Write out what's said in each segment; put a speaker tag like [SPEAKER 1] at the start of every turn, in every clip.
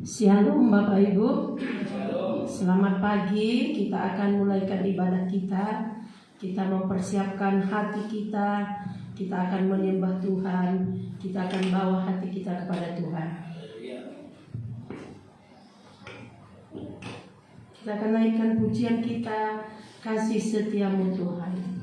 [SPEAKER 1] Shalom Bapak Ibu. Selamat pagi. Kita akan mulaikan ibadah kita. Kita mempersiapkan hati kita. Kita akan menyembah Tuhan. Kita akan bawa hati kita kepada Tuhan. Kita akan naikkan pujian kita, kasih setiamu Tuhan.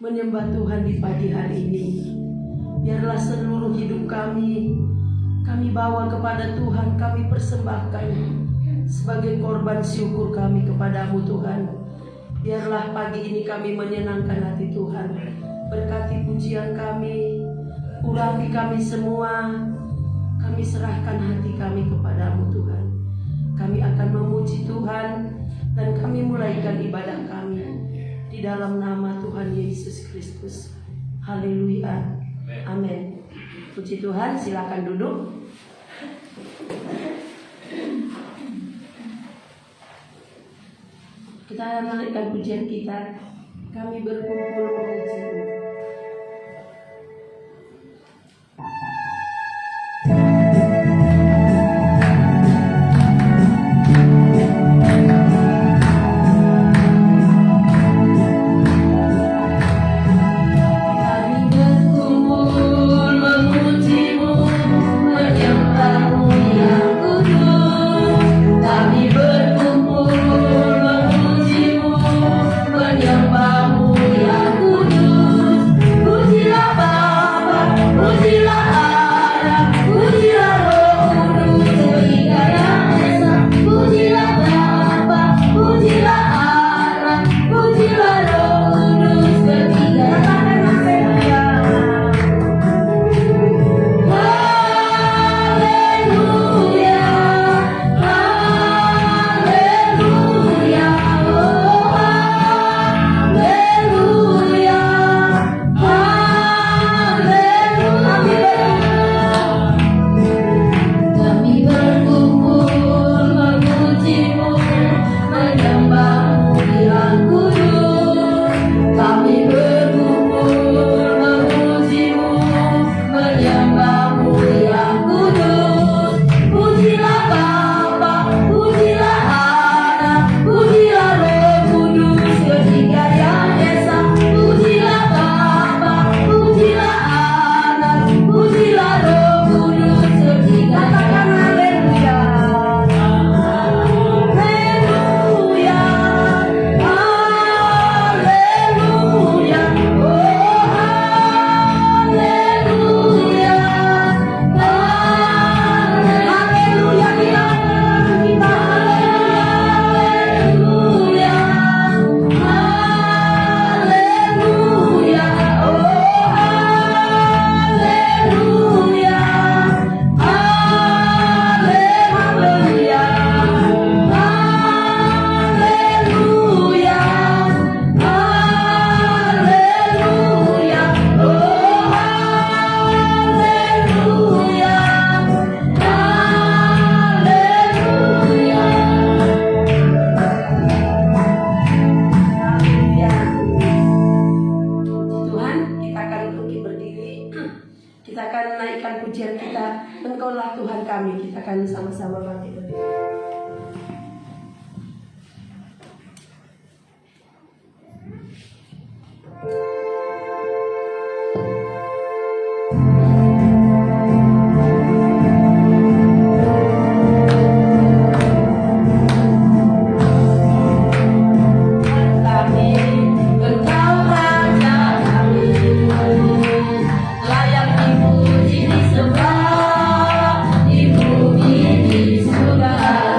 [SPEAKER 1] menyembah Tuhan di pagi hari ini. Biarlah seluruh hidup kami bawa kepada Tuhan, kami persembahkan sebagai korban syukur kami kepadamu Tuhan. Biarlah pagi ini kami menyenangkan hati Tuhan. Berkati pujian kami, urapi kami semua. Kami serahkan hati kami kepadamu Tuhan. Kami akan memuji Tuhan dan kami mulaikan ibadah kami di dalam nama Tuhan Yesus Kristus. Haleluya. Amin. Puji Tuhan, silakan duduk. Kita menaikkan pujian kita. Kami berkumpul memuji-Mu.
[SPEAKER 2] Layak dipuji disembah di bumi di surga.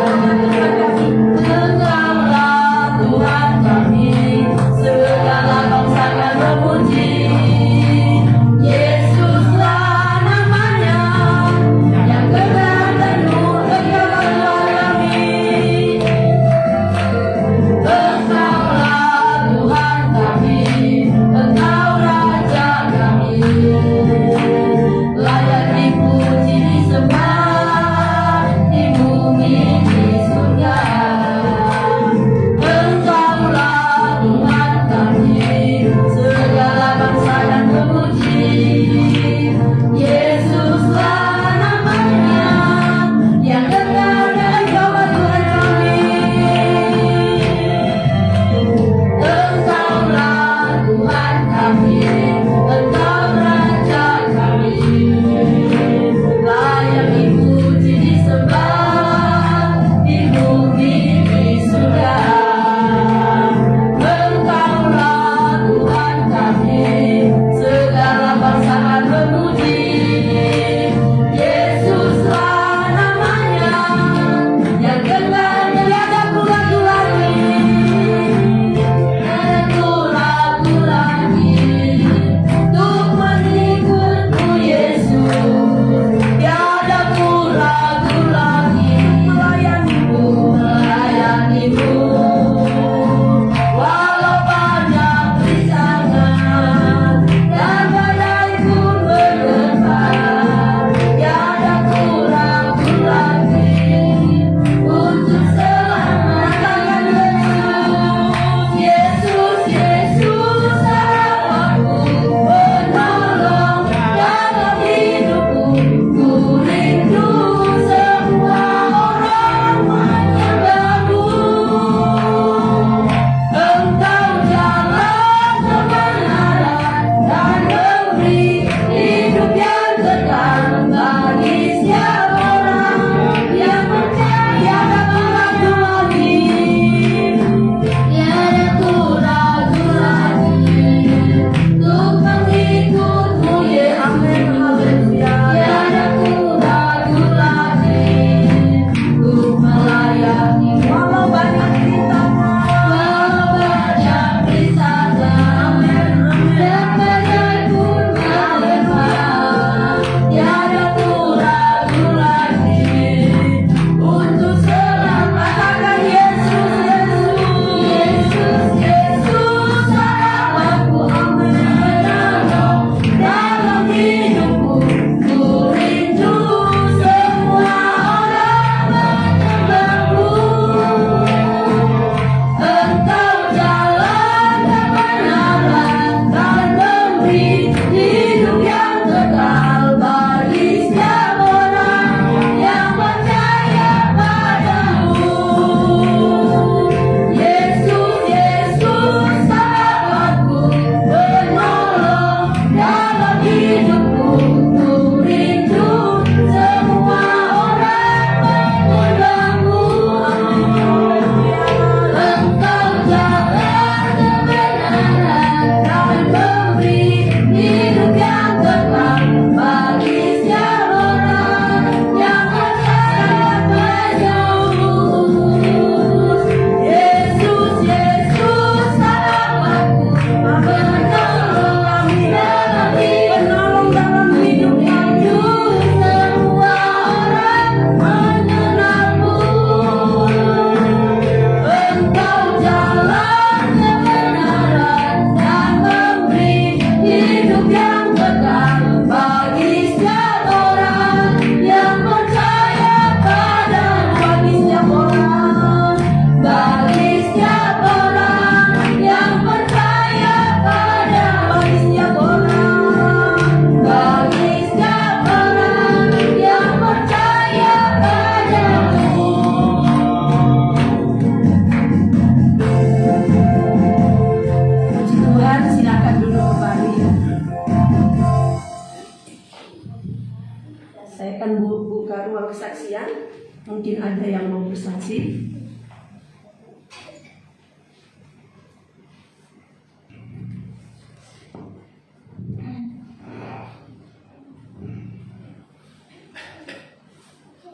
[SPEAKER 1] Mungkin ada yang mau bersaksi.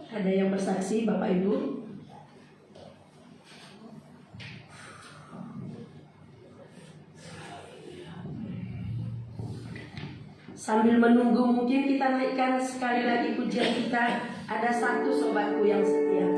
[SPEAKER 1] Ada yang bersaksi, Bapak Ibu? Sambil menunggu, mungkin kita naikkan sekali lagi pujian kita. Ada satu sobatku yang setia.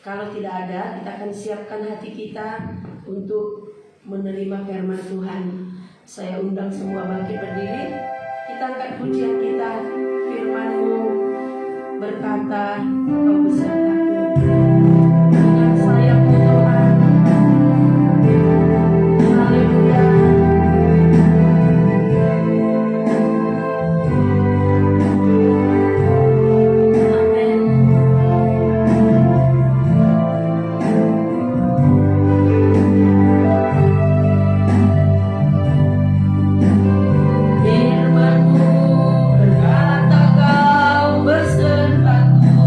[SPEAKER 1] Kalau tidak ada, kita akan siapkan hati kita untuk menerima firman Tuhan. Saya undang semua bangkit berdiri. Kita angkat pujian kita. Firman-Mu berkata, Engkau besertaku. Dengan sayap-Mu Tuhan. Haleluya.
[SPEAKER 2] Berkata kau besertaku.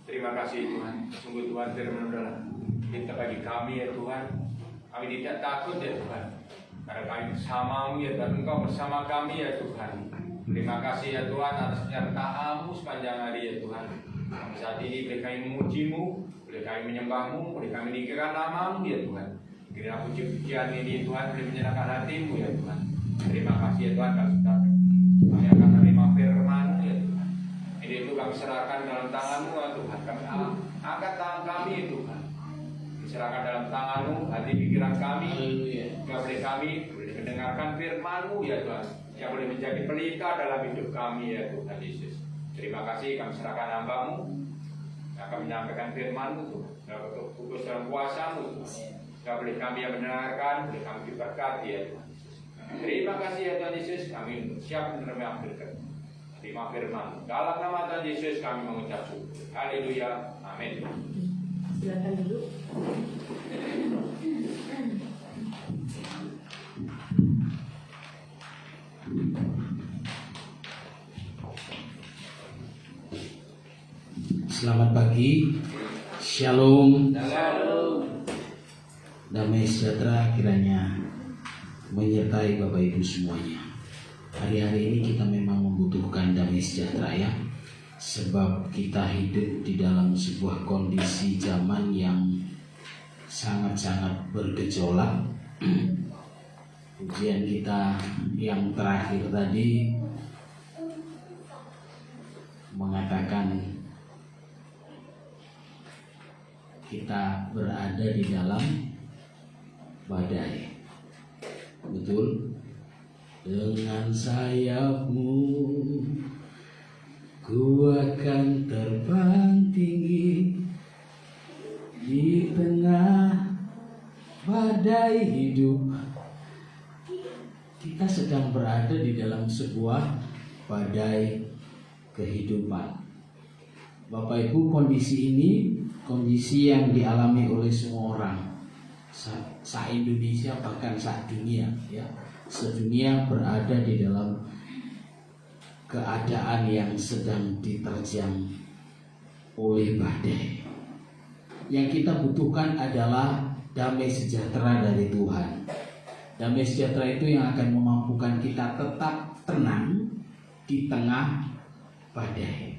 [SPEAKER 2] Terima kasih Tuhan. Sungguh Tuhan firman adalah kita bagi kami ya Tuhan. Kami tidak takut ya Tuhan. Karena kami bersamamu ya Tuhan. Engkau bersama kami ya Tuhan. Terima kasih ya Tuhan atas penyertaan-Mu sepanjang hari ya Tuhan. Saat ini boleh kami memuji-Mu, boleh kami menyembah-Mu, boleh kami meninggikan nama-Mu ya Tuhan. Kiranya puji-pujian ini Tuhan boleh menyenangkan hati-Mu ya Tuhan. Terima kasih ya Tuhan. Kami akan menerima firman-Mu ya Tuhan. Ini itu kami serahkan dalam tangan-Mu ya Tuhan. Kami angkat tangan kami ya Tuhan. Diserahkan dalam tangan-Mu hati pikiran kami. Yang boleh kami boleh mendengarkan firman-Mu ya Tuhan. Yang boleh menjadi pelita dalam hidup kami ya Tuhan Yesus. Terima kasih kami serahkan hamba-Mu yang akan menyampaikan firman-Mu Tuhan. Dalam fokus dalam kuasa-Mu Tuhan. Yang boleh kami yang mendengarkan, boleh kami diberkati ya Tuhan Yesus. Terima kasih ya Tuhan Yesus. Kami siap menerima berkat. Terima firman. Dalam nama Tuhan Yesus kami mengucap syukur. Haleluya. Amin.
[SPEAKER 1] Silakan duduk.
[SPEAKER 3] Selamat pagi, Shalom, damai sejahtera kiranya menyertai Bapak Ibu semuanya. Hari-hari ini kita memang membutuhkan damai sejahtera ya, sebab kita hidup di dalam sebuah kondisi zaman yang sangat-sangat bergejolak. Ujian kita yang terakhir tadi mengatakan kita berada di dalam badai. Betul? Dengan sayap-Mu ku akan terbang tinggi di tengah badai hidup. Kita sedang berada di dalam sebuah badai kehidupan. Bapak Ibu, kondisi ini kondisi yang dialami oleh semua orang se-Indonesia bahkan se-dunia ya. Sedunia berada di dalam keadaan yang sedang diterjang oleh badai. Yang kita butuhkan adalah damai sejahtera dari Tuhan. Damai sejahtera itu yang akan memampukan kita tetap tenang di tengah badai.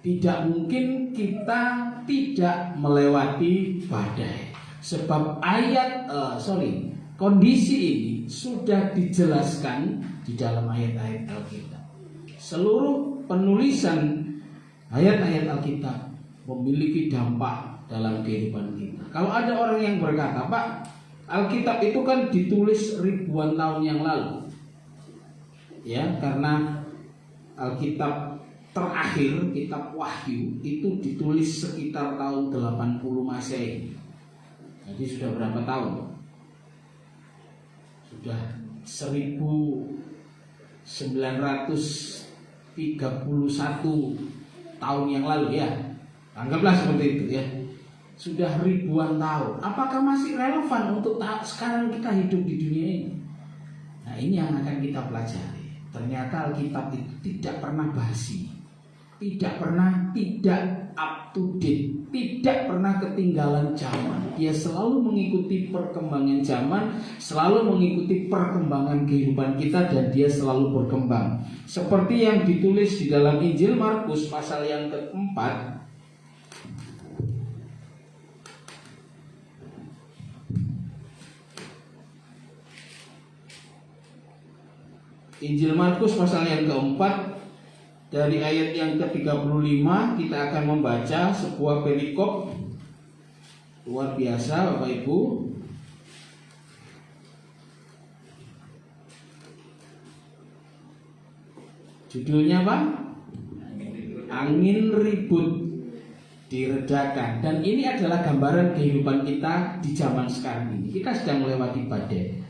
[SPEAKER 3] Tidak mungkin kita tidak melewati badai, sebab kondisi ini sudah dijelaskan di dalam ayat-ayat Alkitab. Seluruh penulisan ayat-ayat Alkitab memiliki dampak dalam kehidupan kita. Kalau ada orang yang berkata, Pak, Alkitab itu kan ditulis ribuan tahun yang lalu, ya, karena Alkitab terakhir, kitab Wahyu itu ditulis sekitar tahun 80 Masehi. Jadi sudah berapa tahun? Sudah 1931 tahun yang lalu ya. Anggaplah seperti itu ya. Sudah ribuan tahun. Apakah masih relevan untuk sekarang kita hidup di dunia ini? Nah, ini yang akan kita pelajari. Ternyata Alkitab itu tidak pernah basi, tidak pernah tidak up to date, tidak pernah ketinggalan zaman. Dia selalu mengikuti perkembangan zaman, selalu mengikuti perkembangan kehidupan kita, dan dia selalu berkembang. Seperti yang ditulis di dalam Injil Markus pasal yang keempat. Injil Markus pasal yang keempat, dari ayat yang ke-35 kita akan membaca sebuah perikop luar biasa Bapak Ibu. Judulnya apa? Angin ribut diredakan. Dan ini adalah gambaran kehidupan kita di zaman sekarang ini. Kita sedang melewati badai.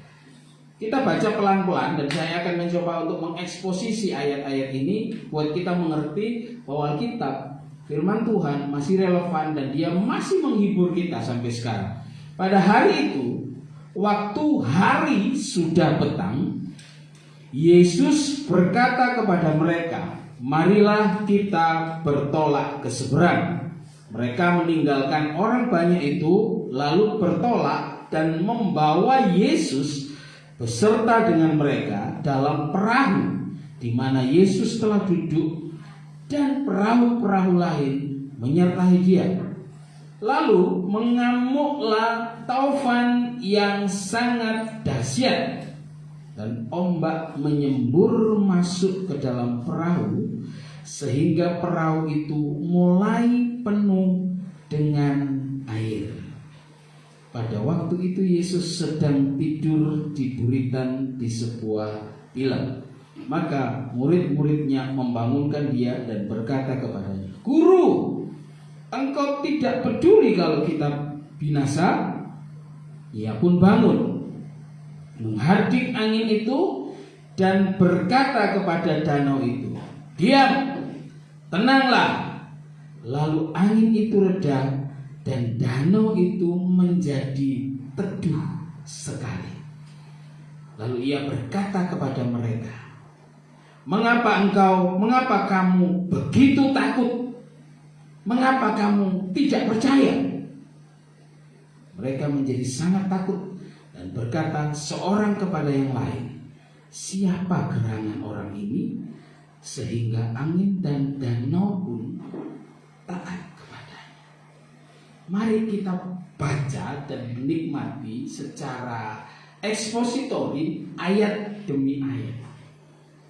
[SPEAKER 3] Kita baca pelan-pelan dan saya akan mencoba untuk mengeksposisi ayat-ayat ini buat kita mengerti bahwa Alkitab, firman Tuhan masih relevan dan dia masih menghibur kita sampai sekarang. Pada hari itu, waktu hari sudah petang, Yesus berkata kepada mereka, "Marilah kita bertolak ke seberang." Mereka meninggalkan orang banyak itu, lalu bertolak dan membawa Yesus beserta dengan mereka dalam perahu di mana Yesus telah duduk, dan perahu-perahu lain menyertai dia. Lalu mengamuklah taufan yang sangat dahsyat, dan ombak menyembur masuk ke dalam perahu sehingga perahu itu mulai penuh dengan air. Pada waktu itu Yesus sedang tidur di buritan di sebuah bilang. Maka murid-muridnya membangunkan dia dan berkata kepadanya, "Guru, engkau tidak peduli kalau kita binasa?" Ia pun bangun, menghardik angin itu dan berkata kepada danau itu, "Diam, tenanglah." Lalu angin itu reda dan danau itu menjadi teduh sekali. Lalu ia berkata kepada mereka, Mengapa kamu begitu takut? Mengapa kamu tidak percaya?" Mereka menjadi sangat takut dan berkata seorang kepada yang lain, "Siapa gerangan orang ini sehingga angin dan danau pun taat kepadanya?" Mari kita baca dan menikmati secara ekspositori ayat demi ayat.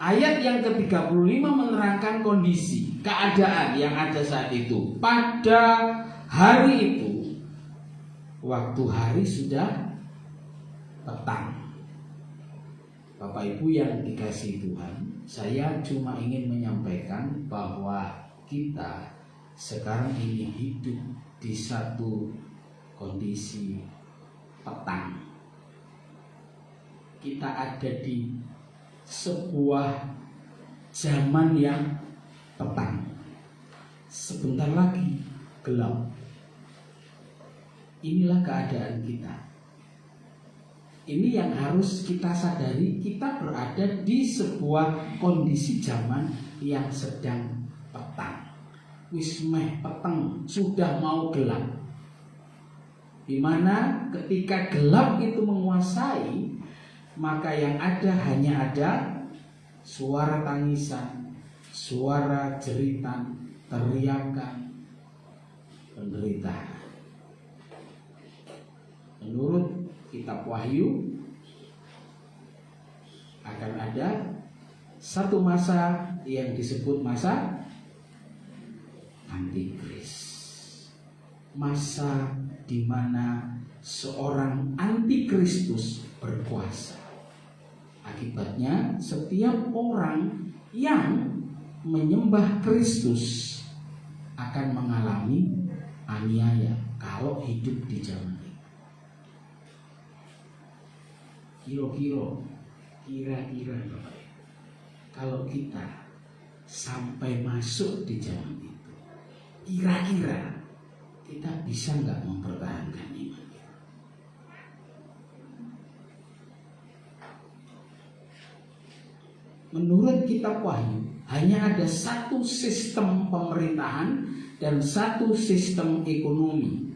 [SPEAKER 3] Ayat yang ke-35 menerangkan kondisi, keadaan yang ada saat itu. Pada hari itu, waktu hari sudah petang. Bapak Ibu yang dikasihi Tuhan, saya cuma ingin menyampaikan bahwa kita sekarang ini hidup di satu kondisi petang. Kita ada di sebuah zaman yang petang. Sebentar lagi gelap. Inilah keadaan kita. Ini yang harus kita sadari, kita berada di sebuah kondisi zaman yang sedang petang. Wis meh peteng, sudah mau gelap. Dimana ketika gelap itu menguasai, maka yang hanya ada suara tangisan, suara jeritan, teriakan, penderitaan. Menurut kitab Wahyu akan ada satu masa yang disebut masa Antikris. Masa di mana seorang antikristus berkuasa. Akibatnya setiap orang yang menyembah Kristus akan mengalami aniaya kalau hidup di zaman ini. Kira-kira kalau kita sampai masuk di zaman itu, kira-kira kita bisa nggak mempertahankan iman? Menurut kitab Wahyu, hanya ada satu sistem pemerintahan dan satu sistem ekonomi.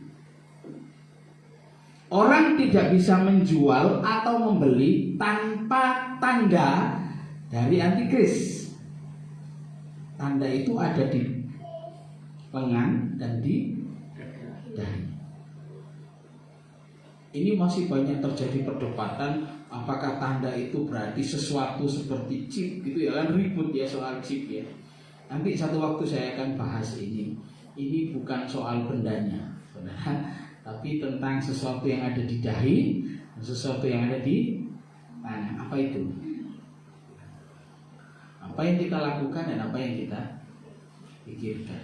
[SPEAKER 3] Orang tidak bisa menjual atau membeli tanpa tanda dari antikris. Tanda itu ada di lengan dan di dahi. Ini masih banyak terjadi perdebatan, apakah tanda itu berarti sesuatu seperti chip gitu ya, kan ribut ya soal chip ya. Nanti satu waktu saya akan bahas ini. Ini bukan soal bendanya sebenarnya, tapi tentang sesuatu yang ada di dahi, sesuatu yang ada di tangan. Apa itu? Apa yang kita lakukan dan apa yang kita pikirkan.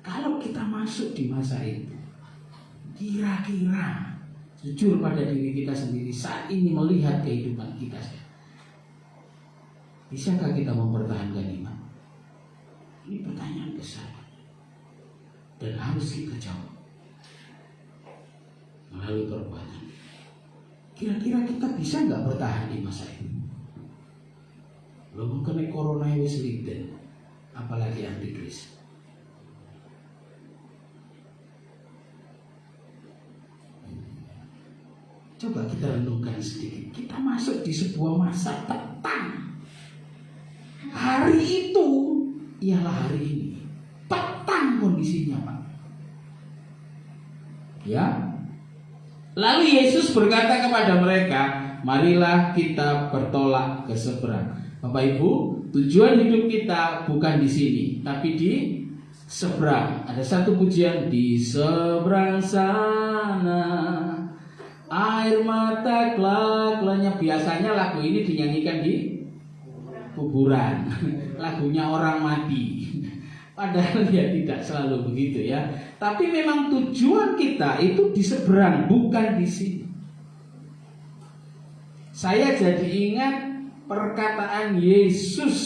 [SPEAKER 3] Kalau kita masuk di masa itu, kira-kira jujur pada diri kita sendiri saat ini melihat kehidupan kita, bisakah kita mempertahankan iman? Ini pertanyaan besar dan harus kita jawab melalui perbuatan. Kira-kira kita bisa nggak bertahan di masa ini? Belum kena corona wis liden, apalagi antikris. Coba kita renungkan sedikit. Kita masuk di sebuah masa petang. Hari itu ialah hari ini. Petang kondisinya, Pak. Ya. Lalu Yesus berkata kepada mereka, marilah kita bertolak ke seberang. Bapak Ibu, tujuan hidup kita bukan di sini, tapi di seberang. Ada satu pujian, di seberang sana air mata kelak-kelaknya. Biasanya lagu ini dinyanyikan di kuburan. Lagunya orang mati. Padahal ya tidak selalu begitu ya. Tapi memang tujuan kita itu di seberang, bukan di sini. Saya jadi ingat perkataan Yesus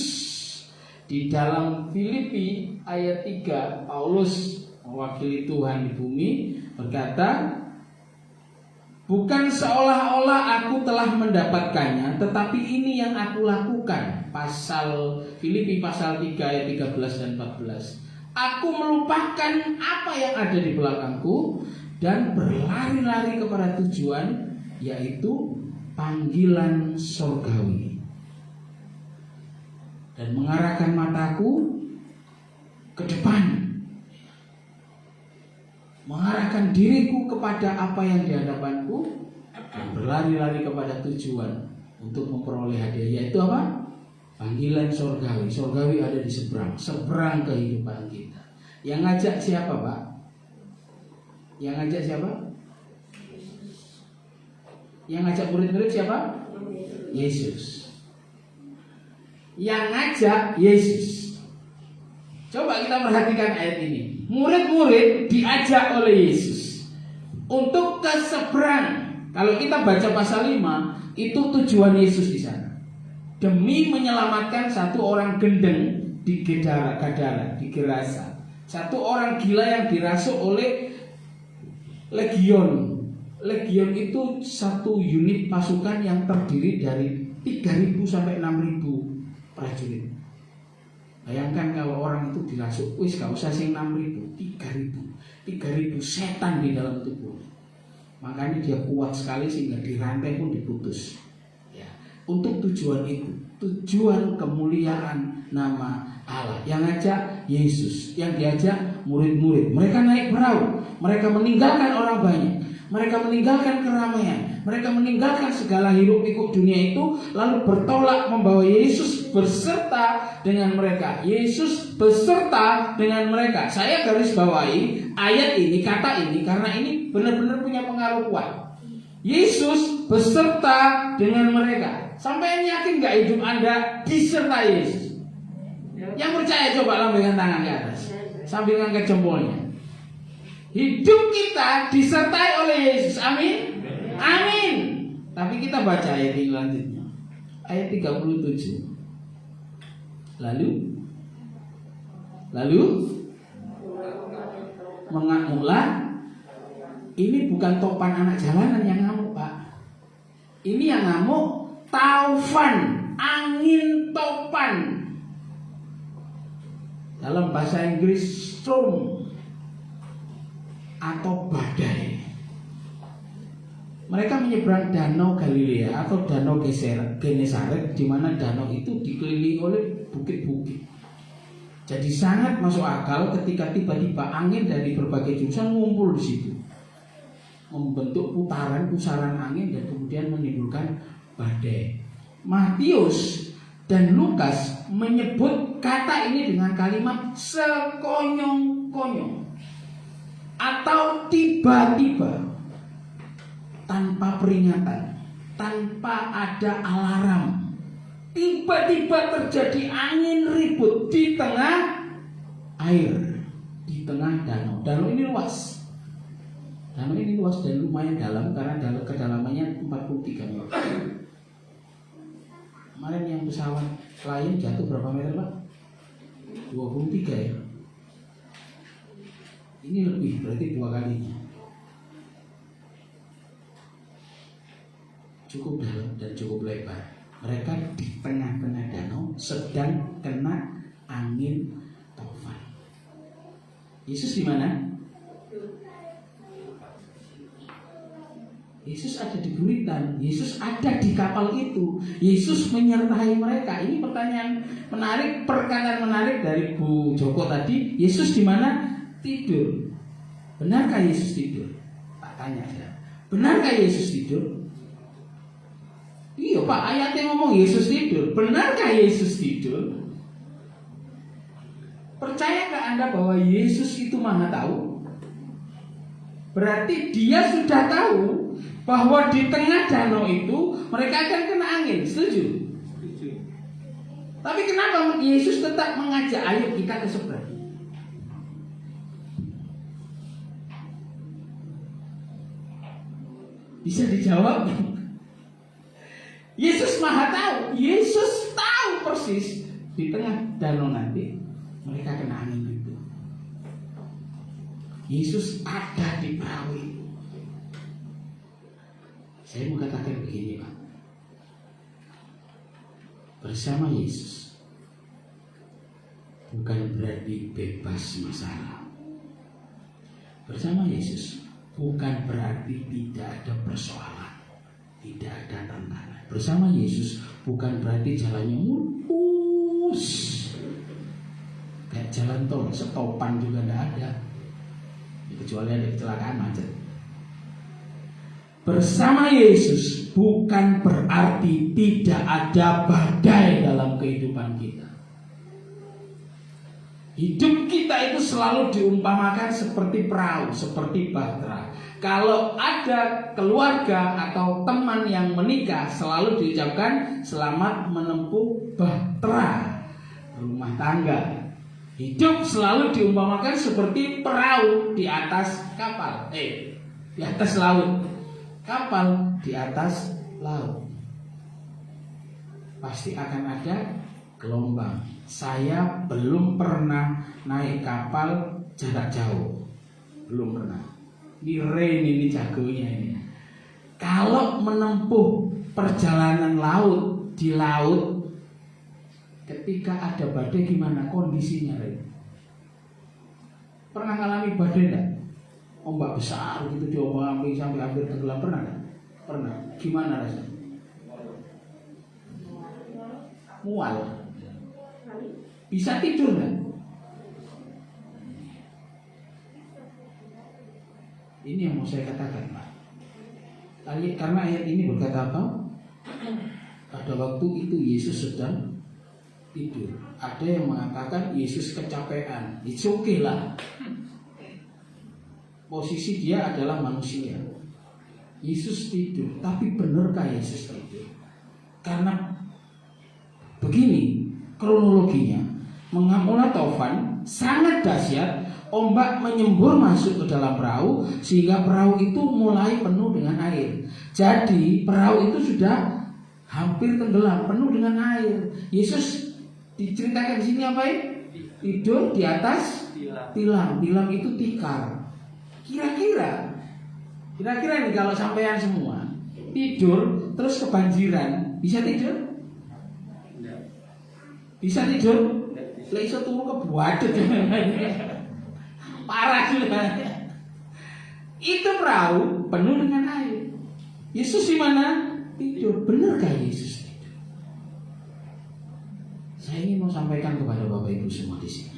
[SPEAKER 3] di dalam Filipi ayat 3. Paulus mewakili Tuhan di bumi berkata, bukan seolah-olah aku telah mendapatkannya, tetapi ini yang aku lakukan. Filipi pasal 3 ayat 13 dan 14. Aku melupakan apa yang ada di belakangku dan berlari-lari kepada tujuan, yaitu panggilan surgawi. Dan mengarahkan mataku ke depan, mengarahkan diriku kepada apa yang di hadapanku, dan berlari-lari kepada tujuan untuk memperoleh hadiah, yaitu apa? Panggilan surgawi. Surgawi ada di seberang kehidupan kita. Yang ngajak siapa, Pak? Yang ngajak siapa? Yang ngajak murid-murid siapa? Yesus. Yang ngajak Yesus. Coba kita perhatikan ayat ini. Murid-murid diajak oleh Yesus untuk ke seberang. Kalau kita baca pasal 5, itu tujuan Yesus di sana. Demi menyelamatkan satu orang gendeng di Gadara, di Gerasa. Satu orang gila yang dirasuk oleh legion. Legion itu satu unit pasukan yang terdiri dari 3.000 sampai 6.000 prajurit. Bayangkan kalau orang itu dirasuk, gak usah sing 6.000, 3.000 setan di dalam tubuh. Makanya dia kuat sekali sehingga dirantai pun diputus. Untuk tujuan itu, tujuan kemuliaan nama Allah. Yang ngajak Yesus, yang diajak murid-murid. Mereka naik perahu, mereka meninggalkan orang banyak, mereka meninggalkan keramaian, mereka meninggalkan segala hiruk pikuk dunia itu, lalu bertolak membawa Yesus beserta dengan mereka. Yesus beserta dengan mereka. Saya garis bawahi ayat ini, kata ini, karena ini benar-benar punya pengaruh kuat. Yesus beserta dengan mereka. Sampai yakin gak hidup Anda disertai Yesus? Yang percaya coba lambaikan tangan ke atas, sambil ngangkat jempolnya. Hidup kita disertai oleh Yesus. Amin. Amin. Tapi kita baca ayat ini lanjutnya. Ayat 37. Lalu mengamuklah. Ini bukan topan anak jalanan yang ngamuk, Pak. Ini yang ngamuk taufan, angin topan. Dalam bahasa Inggris storm atau badai. Mereka menyeberang danau Galilea atau danau Genesaret, di mana danau itu dikelilingi oleh bukit-bukit. Jadi sangat masuk akal ketika tiba-tiba angin dari berbagai jurusan ngumpul di situ, membentuk pusaran angin dan kemudian menimbulkan badai. Matius dan Lukas menyebut kata ini dengan kalimat sekonyong-konyong atau tiba-tiba, tanpa peringatan, tanpa ada alarm. Tiba-tiba terjadi angin ribut di tengah air, di tengah danau. Danau ini luas. Danau ini luas dan lumayan dalam karena kedalamannya 43 meter. Kemarin yang pesawat Lion jatuh berapa meter, Pak? 23 ya. Ini lebih, berarti 2 kalinya. Cukup dalam dan cukup lebar. Mereka di tengah-tengah danau sedang kena angin taufan. Yesus di mana? Yesus ada di guritan, Yesus ada di kapal itu, Yesus menyertai mereka. Ini pertanyaan menarik, perkataan menarik dari Bu Joko tadi. Yesus di mana? Tidur. Benarkah Yesus tidur? Tak tanya ya. Benarkah Yesus tidur? Iya Pak, ayatnya ngomong Yesus tidur. Benarkah Yesus tidur? Percayakah Anda bahwa Yesus itu Maha tahu? Berarti dia sudah tahu bahwa di tengah danau itu mereka akan kena angin. Setuju? Tapi kenapa Yesus tetap mengajak, ayo kita ke seberang? Bisa dijawab? Yesus Maha tahu. Yesus tahu persis di tengah danau nanti mereka kena angin itu. Yesus ada di perahu itu. Saya mau katakan begini Pak, bersama Yesus bukan berarti bebas masalah. Bersama Yesus bukan berarti tidak ada persoalan, tidak ada tantangan. Bersama Yesus bukan berarti jalannya mulus, kayak jalan tol, stopan juga tidak ada, kecuali ada kecelakaan macet. Bersama Yesus bukan berarti tidak ada badai dalam kehidupan kita. Hidup kita itu selalu diumpamakan seperti perahu, seperti bahtera. Kalau ada keluarga atau teman yang menikah, selalu diucapkan selamat menempuh bahtera rumah tangga. Hidup selalu diumpamakan seperti perahu di atas kapal, di atas laut. Kapal di atas laut. Pasti akan ada gelombang. Saya belum pernah naik kapal jarak jauh. Belum pernah. Ini Rain ini jagonya ini. Kalau menempuh perjalanan laut di laut, ketika ada badai gimana kondisinya Rain? Pernah ngalami badai enggak? Ombak besar gitu diombang sampai hampir tenggelam, pernah enggak? Pernah. Gimana rasanya? Mual. Bisa tidur enggak? Ini yang mau saya katakan Pak. Karena ayat ini berkata apa? Pada waktu itu Yesus sedang tidur. Ada yang mengatakan Yesus kecapean. It's okay lah. Posisi dia adalah manusia. Yesus tidur. Tapi benarkah Yesus tidur? Karena begini kronologinya, mengamuna tofan sangat dahsyat. Ombak menyembur masuk ke dalam perahu sehingga perahu itu mulai penuh dengan air. Jadi perahu itu sudah hampir tenggelam, penuh dengan air. Yesus diceritakan di sini apa ya? Tidur di atas tilam. Tilam itu tikar. Kira-kira nih kalau sampean semua tidur terus kebanjiran, bisa tidur? Bisa tidur? Lah iso turu kebuadet. Parah juga. Itu perahu penuh dengan air. Yesus di mana? Tidur. Benarkah Yesus tidur? Saya ingin mau sampaikan kepada Bapak Ibu semua di sini.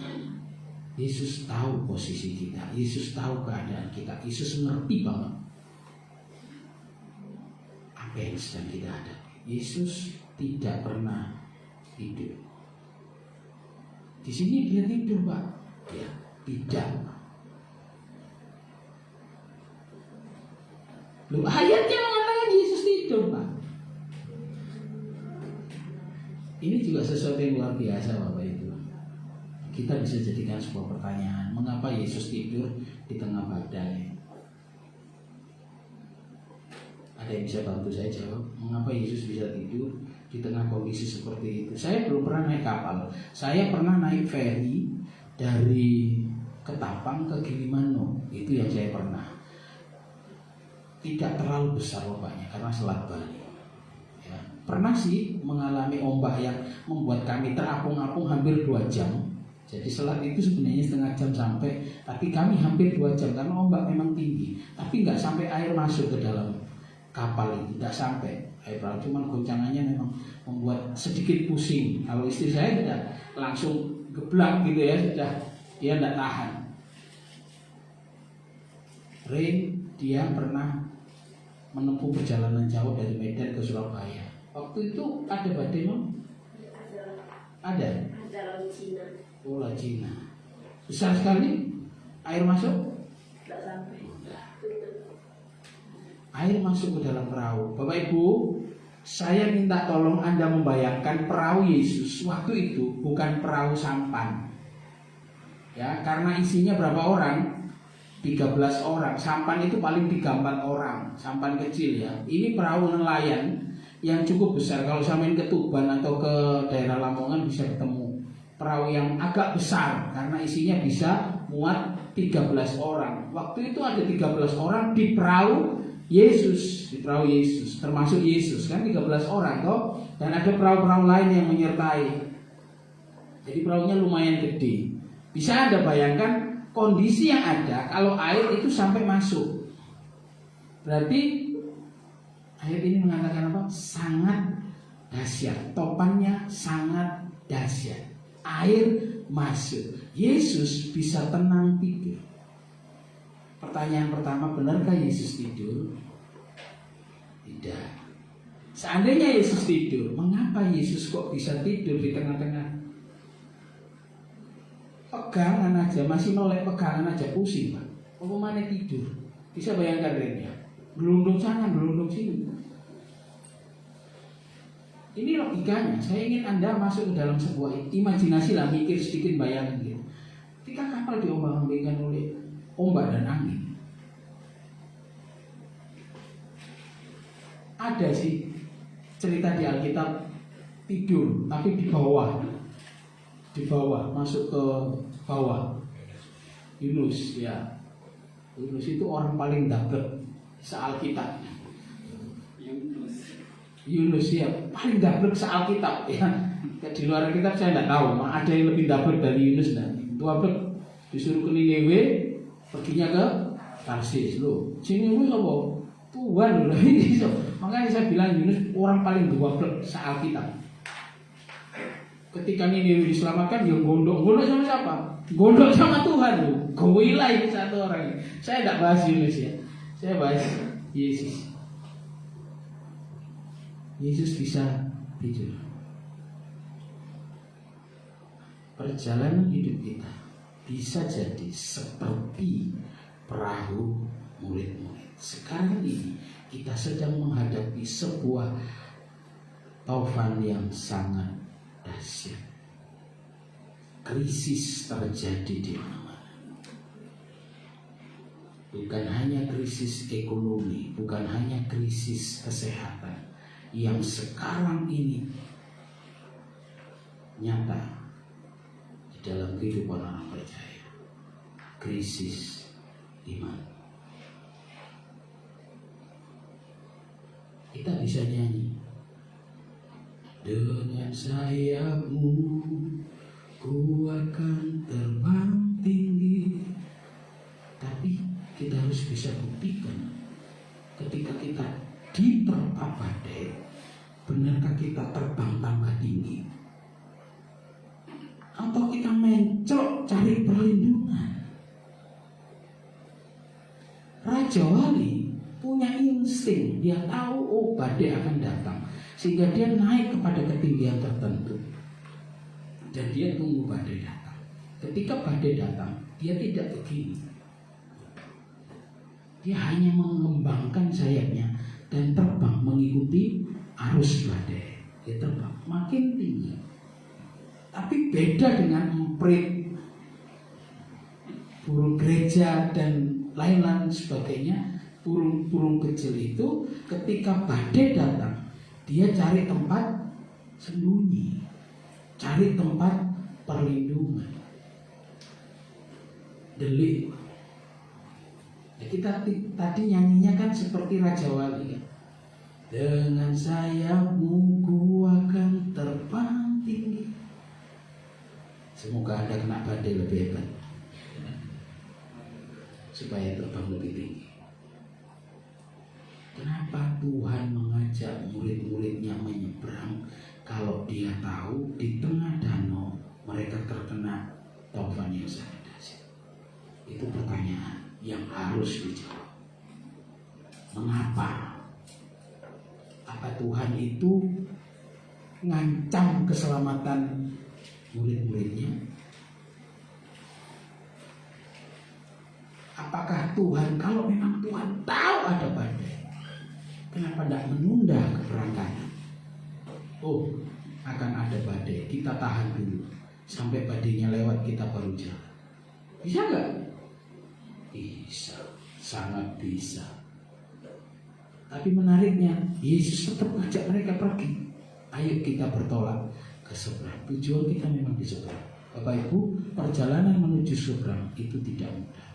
[SPEAKER 3] Yesus tahu posisi kita, Yesus tahu keadaan kita, Yesus ngerti banget apa yang sedang kita hadapi. Yesus tidak pernah tidur. Di sini dia tidur Pak? Ya, tidak. Loh, ayatnya mengatakan Yesus tidur Pak. Ini juga sesuatu yang luar biasa Bapak Ibu. Kita bisa jadikan sebuah pertanyaan, mengapa Yesus tidur di tengah badai? Ada yang bisa bantu saya jawab, mengapa Yesus bisa tidur di tengah kondisi seperti itu? Saya belum pernah naik kapal. Saya pernah naik ferry dari Ketapang ke Gilimanuk. Itu yang saya pernah. Tidak terlalu besar ombaknya karena Selat Bali. Ya, pernah sih mengalami ombak yang membuat kami terapung-apung hampir 2 jam. Jadi selat itu sebenarnya setengah jam sampai, tapi kami hampir 2 jam karena ombak memang tinggi. Tapi nggak sampai air masuk ke dalam kapal itu, tidak sampai air perahu, cuman goncangannya memang membuat sedikit pusing. Kalau istri saya sudah langsung geblak gitu ya, sudah dia tidak tahan. Dia pernah menempuh perjalanan jauh dari Medan ke Surabaya. Waktu itu ada badai mau? Ada.
[SPEAKER 1] Dalam Cina.
[SPEAKER 3] Oh, Cina. Besar sekali. Air masuk?
[SPEAKER 1] Tidak sampai.
[SPEAKER 3] Air masuk ke dalam perahu. Bapak Ibu, saya minta tolong Anda membayangkan perahu Yesus waktu itu bukan perahu sampan. Ya, karena isinya berapa orang? 13 orang. Sampan itu paling 3-4 orang. Sampan kecil ya. Ini perahu nelayan yang cukup besar. Kalau sampein ke Tuban atau ke daerah Lamongan bisa ketemu perahu yang agak besar karena isinya bisa muat 13 orang. Waktu itu ada 13 orang di perahu Yesus, termasuk Yesus kan 13 orang toh, dan ada perahu-perahu lain yang menyertai. Jadi perahunya lumayan gede. Bisa Anda bayangkan kondisi yang ada kalau air itu sampai masuk. Berarti ayat ini mengatakan apa? Sangat dahsyat. Topannya sangat dahsyat. Air masuk. Yesus bisa tenang tidur. Pertanyaan pertama, benarkah Yesus tidur? Tidak. Seandainya Yesus tidur, mengapa Yesus kok bisa tidur di tengah-tengah? Pegangan aja, masih melek pegangan aja pusing Pak. Apa mana tidur? Bisa bayangkan ya? Gelundung sana, gelundung sini. Ini logikanya. Saya ingin Anda masuk ke dalam sebuah imajinasi lah, mikir sedikit, bayangin gitu. Ketika kapal diombang-ambingkan oleh ombak dan angin, ada sih cerita di Alkitab tidur, tapi di bawah, masuk ke bawah. Yunus ya, Yunus itu orang paling dablek se-Alkitab. Yunus ya paling dablek se-Alkitab ya. Di luar Alkitab saya tidak tahu, ada yang lebih dablek dari Yunus dan dablek. Disuruh ke Niniwe, perginya ke Tarsis loh. Niniwe apa? Tuhan loh. Makanya saya bilang Yunus orang paling dablek se-Alkitab. Ketika Niniwe diselamatkan, dia gondok sama siapa? Gondok sama Tuhan loh. Gowilah ini satu orang. Saya tidak bahas Yunus ya. Saya bahas Yesus. Yesus bisa tidur. Perjalanan hidup kita bisa jadi seperti perahu murid-murid. Sekarang ini kita sedang menghadapi sebuah taufan yang sangat dahsyat. Krisis terjadi di mana-mana. Bukan hanya krisis ekonomi, bukan hanya krisis kesehatan yang sekarang ini nyata di dalam kehidupan orang percaya. Krisis iman. Kita bisa nyanyi, dengan sayapmu ku akan terbang tinggi. Tapi kita harus bisa buktikan ketika kita diterpa badai, benarkah kita terbang tambah tinggi? Atau kita mencok cari perlindungan? Raja Wali punya insting, dia tahu oh badai akan datang, sehingga dia naik kepada ketinggian tertentu dan dia tunggu badai datang. Ketika badai datang, dia tidak begini, dia hanya mengembangkan sayapnya dan terbang mengikuti arus badai. Dia terbang makin tinggi. Tapi beda dengan emprit, burung gereja dan lain-lain sebagainya. Burung-burung kecil itu ketika badai datang, dia cari tempat sembunyi, cari tempat perlindungan. Delik. Ya, kita tadi nyanyinya kan seperti Raja Wali kan? Dengan sayapmu ku akan terbang tinggi. Semoga Anda kena badai lebih hebat, supaya terbang lebih tinggi. Kenapa? Tuhan mengajak murid-muridnya menyeberang kalau dia tahu di tengah danau mereka terkena topan yang sangat dahsyat? Itu pertanyaan yang harus dijawab. Mengapa? Apa Tuhan itu ngancam keselamatan murid-muridnya? Apakah Tuhan, kalau memang Tuhan tahu ada badai, kenapa tidak menunda keberangkatan? Oh, akan ada badai, kita tahan dulu sampai badainya lewat, kita baru jalan. Bisa nggak? Bisa, sangat bisa. Tapi menariknya, Yesus tetap ajak mereka pergi. Ayo kita bertolak ke seberang. Tujuan kita memang di seberang. Bapak Ibu, perjalanan menuju seberang itu tidak mudah.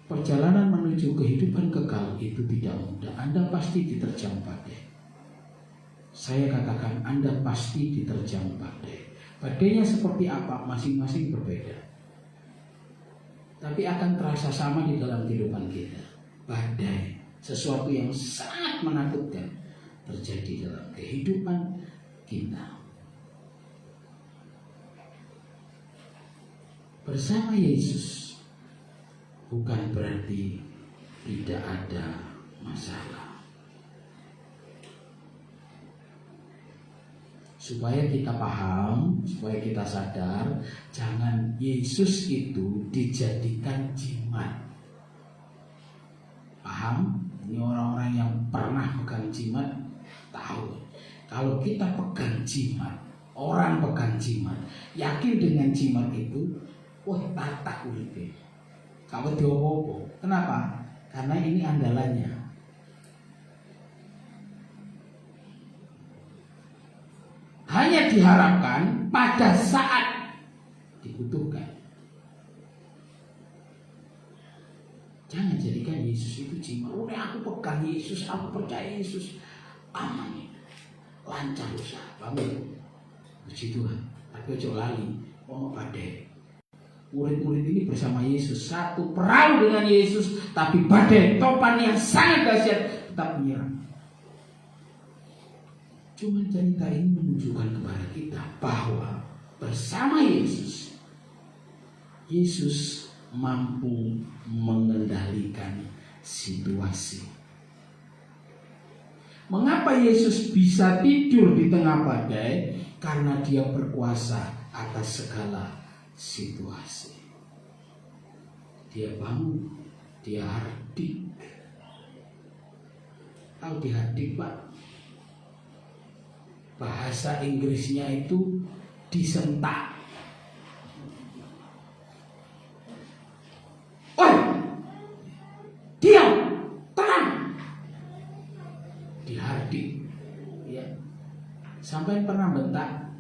[SPEAKER 3] Perjalanan menuju kehidupan kekal itu tidak mudah. Anda pasti diterjang badai. Saya katakan Anda pasti diterjang badai. Badainya seperti apa? Masing-masing berbeda. Tapi akan terasa sama di dalam kehidupan kita. Badai, sesuatu yang sangat menakutkan, terjadi dalam kehidupan kita. Bersama Yesus bukan berarti tidak ada masalah. Supaya kita paham, supaya kita sadar, jangan Yesus itu dijadikan jimat. Paham? Ini orang-orang yang pernah pegang jimat tahu. Kalau kita pegang jimat, orang pegang jimat, yakin dengan jimat itu, wah tatak uripe. Kamu diopo. Kenapa? Karena ini andalannya. Hanya diharapkan pada saat dibutuhkan. Jangan jadikan Yesus itu jimat. Udah aku pegang Yesus, aku percaya Yesus, aman, lancar usaha. Bangun. Puji Tuhan. Tapi ojo lali, mau badai. Murid-murid ini bersama Yesus, satu perahu dengan Yesus, tapi badai, topan yang sangat dahsyat tetap menyerang. Cuma cerita ini menunjukkan kepada kita bahwa bersama Yesus, Yesus mampu mengendalikan situasi. Mengapa Yesus bisa tidur di tengah badai? Karena Dia berkuasa atas segala situasi. Dia bangun, dia hardik. Tahu dihardik, Pak? Bahasa Inggrisnya itu disentak. Oi, diam, tenang. Dihardik. Ya. Sampai pernah bentak?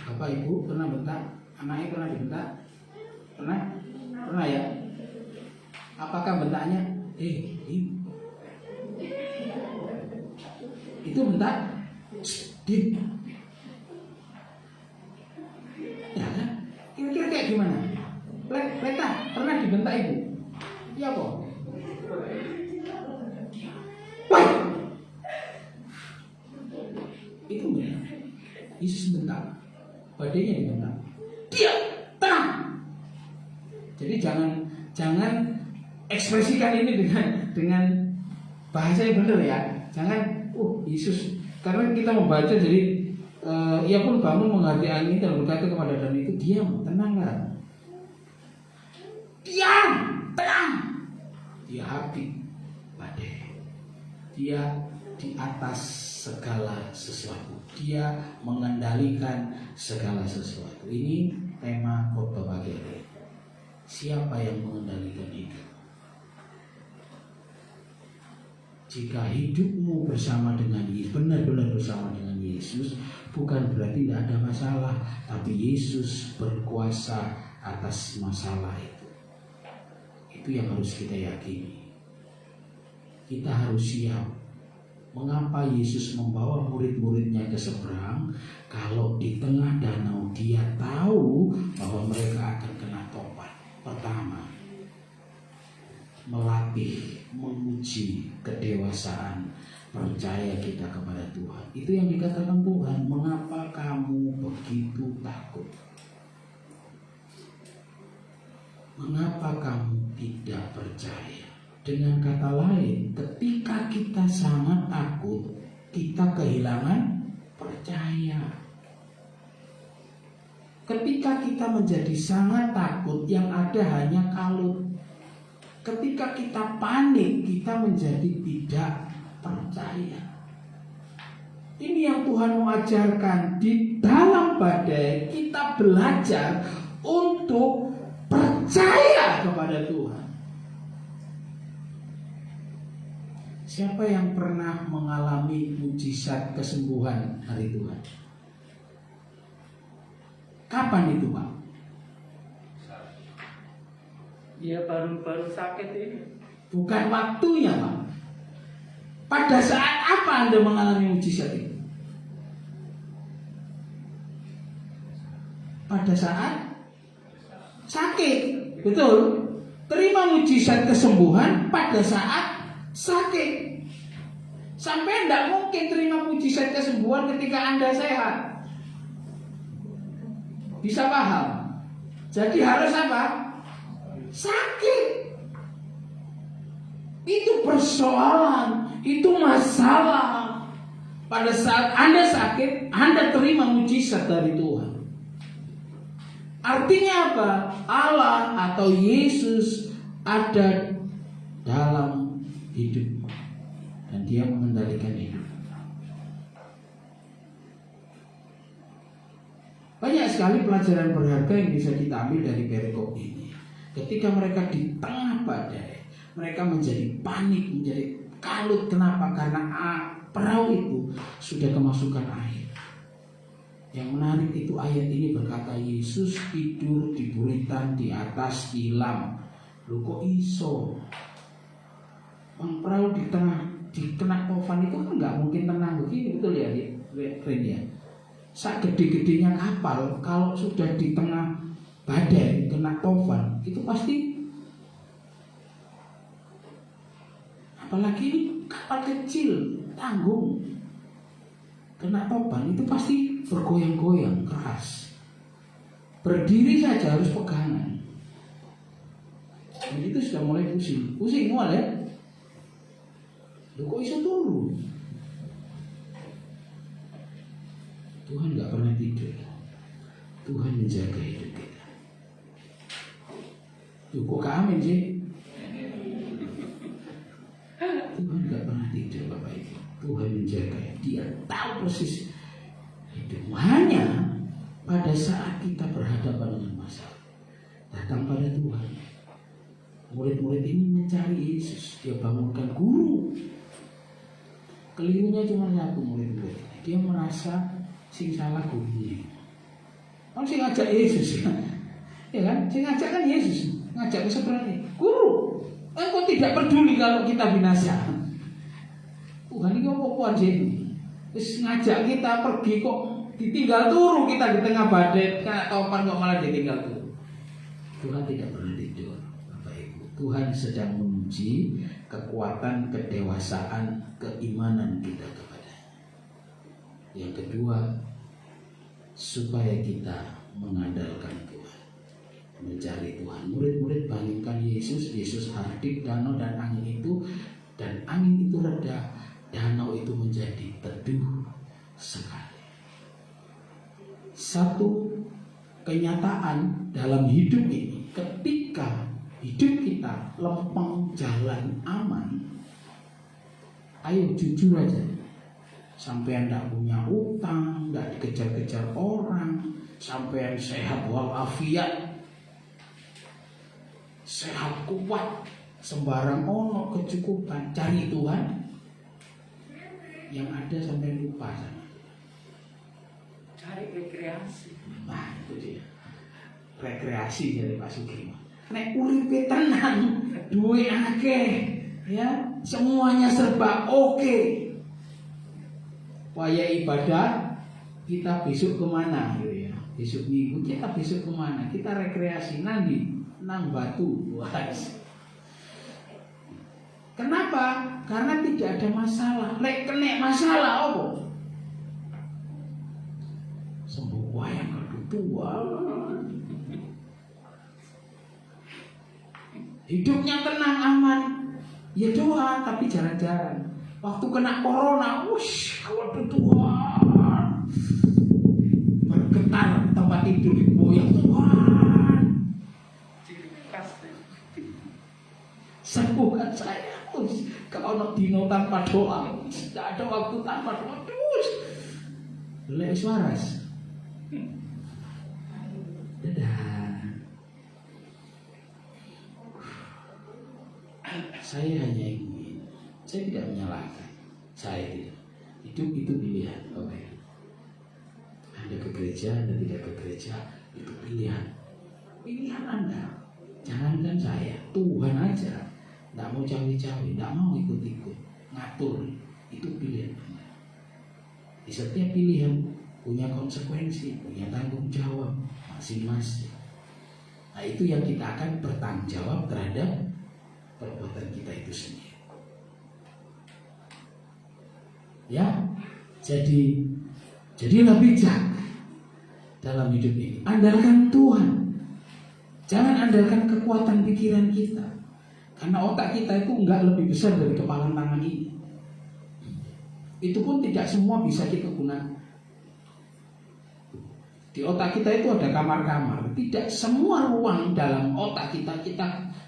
[SPEAKER 3] Bapak Ibu pernah bentak? Anaknya pernah dibentak? Pernah? Pernah ya? Apakah bentaknya? Itu bentak? Dim. Ya kan? Kira-kira kayak gimana? Leta, pernah dibentak ibu? Iya kok. Wah! Itu benar. Yesus bentak. Badainya dibentak. Dia tenang. Jadi jangan ekspresikan ini dengan bahasa yang benar ya. Jangan, Yesus, karena kita membaca jadi ia pun bangun menghadapi angin dan berkata kepada danau itu, diam, tenanglah. Diam, tenang. Dia habis badai. Dia di atas segala sesuatu. Dia mengendalikan segala sesuatu. Ini tema khotbah pagi ini. Siapa yang mengendalikan hidup? Jika hidupmu bersama dengan Yesus, benar-benar bersama dengan Yesus, bukan berarti tidak ada masalah, tapi Yesus berkuasa atas masalah itu. Itu yang harus kita yakini. Kita harus siap. Mengapa Yesus membawa murid-muridnya ke seberang? Kalau di tengah danau Dia tahu bahwa mereka akan kena topan. Pertama, melatih, menguji kedewasaan percaya kita kepada Tuhan. Itu yang dikatakan Tuhan, mengapa kamu begitu takut? Mengapa kamu tidak percaya? Dengan kata lain, ketika kita sangat takut, kita kehilangan percaya. Ketika kita menjadi sangat takut, yang ada hanya kalut. Ketika kita panik, kita menjadi tidak percaya. Ini yang Tuhan mau ajarkan. Di dalam badai kita belajar untuk percaya kepada Tuhan. Siapa yang pernah mengalami mujizat kesembuhan hari Tuhan? Kapan itu, Pak?
[SPEAKER 4] Dia baru sakit ini.
[SPEAKER 3] Bukan waktunya, Pak. Pada saat apa Anda mengalami mujizat itu? Pada saat sakit, betul. Terima mujizat kesembuhan pada saat sakit. Sampai tidak mungkin terima mujizat kesembuhan ketika Anda sehat. Bisa paham? Jadi harus apa? Sakit. Itu persoalan, itu masalah. Pada saat Anda sakit, Anda terima mujizat dari Tuhan. Artinya apa? Allah atau Yesus ada dalam hidup dan Dia mengendalikan hidup. Banyak sekali pelajaran berharga yang bisa kita ambil dari perikop ini. Ketika mereka di tengah badai, mereka menjadi panik, menjadi kalut. Kenapa? Karena perahu itu sudah kemasukan air. Yang menarik itu ayat ini berkata Yesus tidur di buritan di atas tilam. Loh kok iso? Perahu di tengah kena tofan itu kan nggak mungkin tenang begini, betul ya, Ren ya? Saat gede-gedenya kapal, kalau sudah di tengah badai kena tofan, itu pasti, apalagi ini kapal kecil tanggung, kena tofan itu pasti bergoyang-goyang keras. Berdiri saja harus pegangan. Dan itu sudah mulai pusing mulai ya. Loh kok bisa turun? Tuhan gak pernah tidur. Tuhan menjaga hidup kita. Loh kok amin sih? Tuhan gak pernah tidur Bapak Ibu. Tuhan menjaga. Dia tahu persis hidup. Hanya pada saat kita berhadapan dengan masalah, datang pada Tuhan. Murid-murid ini mencari Yesus. Dia bangunkan guru. Kelirunya cuma satu murid-murid. Dia merasa sing salah gurunya. Kan sing ngajak Yesus. Ya kan? Sing ngajak kan Yesus. Ngajak ke seberang. Guru, engkau tidak peduli kalau kita binasa. Tuhan ini apa sih? Terus ngajak kita pergi kok ditinggal turu kita di tengah badai. Kena topan kok malah ditinggal turu. Tuhan tidak pernah tidur, Bapak Ibu. Tuhan sedang menguji kekuatan, kedewasaan, keimanan kita kepada-Nya. Yang kedua, supaya kita mengandalkan Tuhan, mencari Tuhan. Murid-murid bandingkan Yesus hadir danau dan angin itu, dan angin itu reda, danau itu menjadi teduh sekali. Satu kenyataan dalam hidup ini, ketika hidup kita lempeng jalan aman, ayo jujur aja. Sampai anda punya utang, nggak dikejar-kejar orang, sampai sehat walafiat, sehat kuat, sembarang ono kecukupan, cari Tuhan, yang ada sampai lupa sama Tuhan.
[SPEAKER 4] Cari rekreasi.
[SPEAKER 3] Nah itu dia, rekreasi dari Pak Sugeng. Nek uripe tenang, duwe akeh, ya semuanya serba oke. Waya ibadah kita besok kemana gitu ya? Besok minggu kita besok kemana? Kita rekreasi nanti nang batu, Kenapa? Karena tidak ada masalah. Lek kena masalah apa? Sembuh wayang keduduan. Hidupnya tenang aman. Ya doa tapi jarang-jarang. Waktu kena corona, wush, waduh Tuhan. Bergetar tempat tidur goyang Tuhan.
[SPEAKER 4] Ciri khas deh.
[SPEAKER 3] Sembuhkan saya. Wush, kalau nak dino tanpa doa, tidak ada waktu tanpa doa. Terus, lepas waras. Dadah. Saya hanya ingin, saya tidak menyalahkan, saya tidak. Hidup itu pilihan, oke. Anda ke gereja, Anda tidak ke gereja, itu pilihan. Pilihan Anda. Jangankan saya, Tuhan aja. Tidak mau cawe-cawe, tidak mau ikut-ikut, ngatur. Itu pilihan Anda. Di setiap pilihan punya konsekuensi, punya tanggung jawab masing-masing. Nah itu yang kita akan bertanggung jawab terhadap perbuatan kita itu sendiri. Ya, jadilah bijak dalam hidup ini. Andalkan Tuhan. Jangan andalkan kekuatan pikiran kita. Karena otak kita itu enggak lebih besar dari kepalan tangan ini. Itu pun tidak semua bisa kita gunakan. Di otak kita itu ada kamar-kamar. Tidak semua ruang dalam otak kita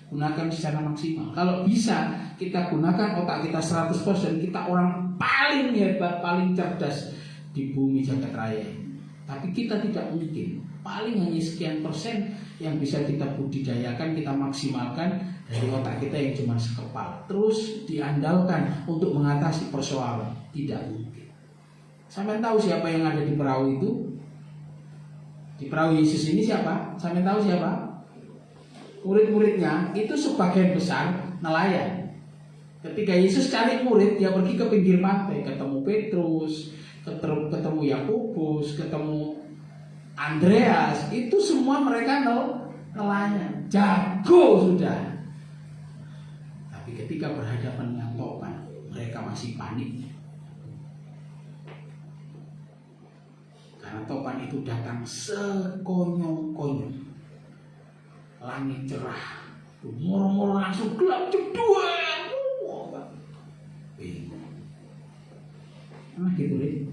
[SPEAKER 3] gunakan secara maksimal. Kalau bisa kita gunakan otak kita 100%, kita orang paling hebat, paling cerdas di bumi jagat raya. Tapi kita tidak mungkin. Paling hanya sekian persen yang bisa kita budidayakan, kita maksimalkan dari otak kita yang cuma sekepal. Terus diandalkan untuk mengatasi persoalan. Tidak mungkin. Sampai tahu siapa yang ada di perahu itu? Di perahu Yesus ini siapa? Sampai tahu siapa? Murid-muridnya itu sebagian besar nelayan. Ketika Yesus cari murid, dia pergi ke pinggir pantai, ketemu Petrus, ketemu Yakobus, ketemu Andreas. Itu semua mereka nelayan, jago sudah. Tapi ketika berhadapan dengan topan, mereka masih panik. Karena topan itu datang sekonyong-konyong. Langit cerah, moro-moro langsung gelap jeduen. Bingung. Mana gitu deh?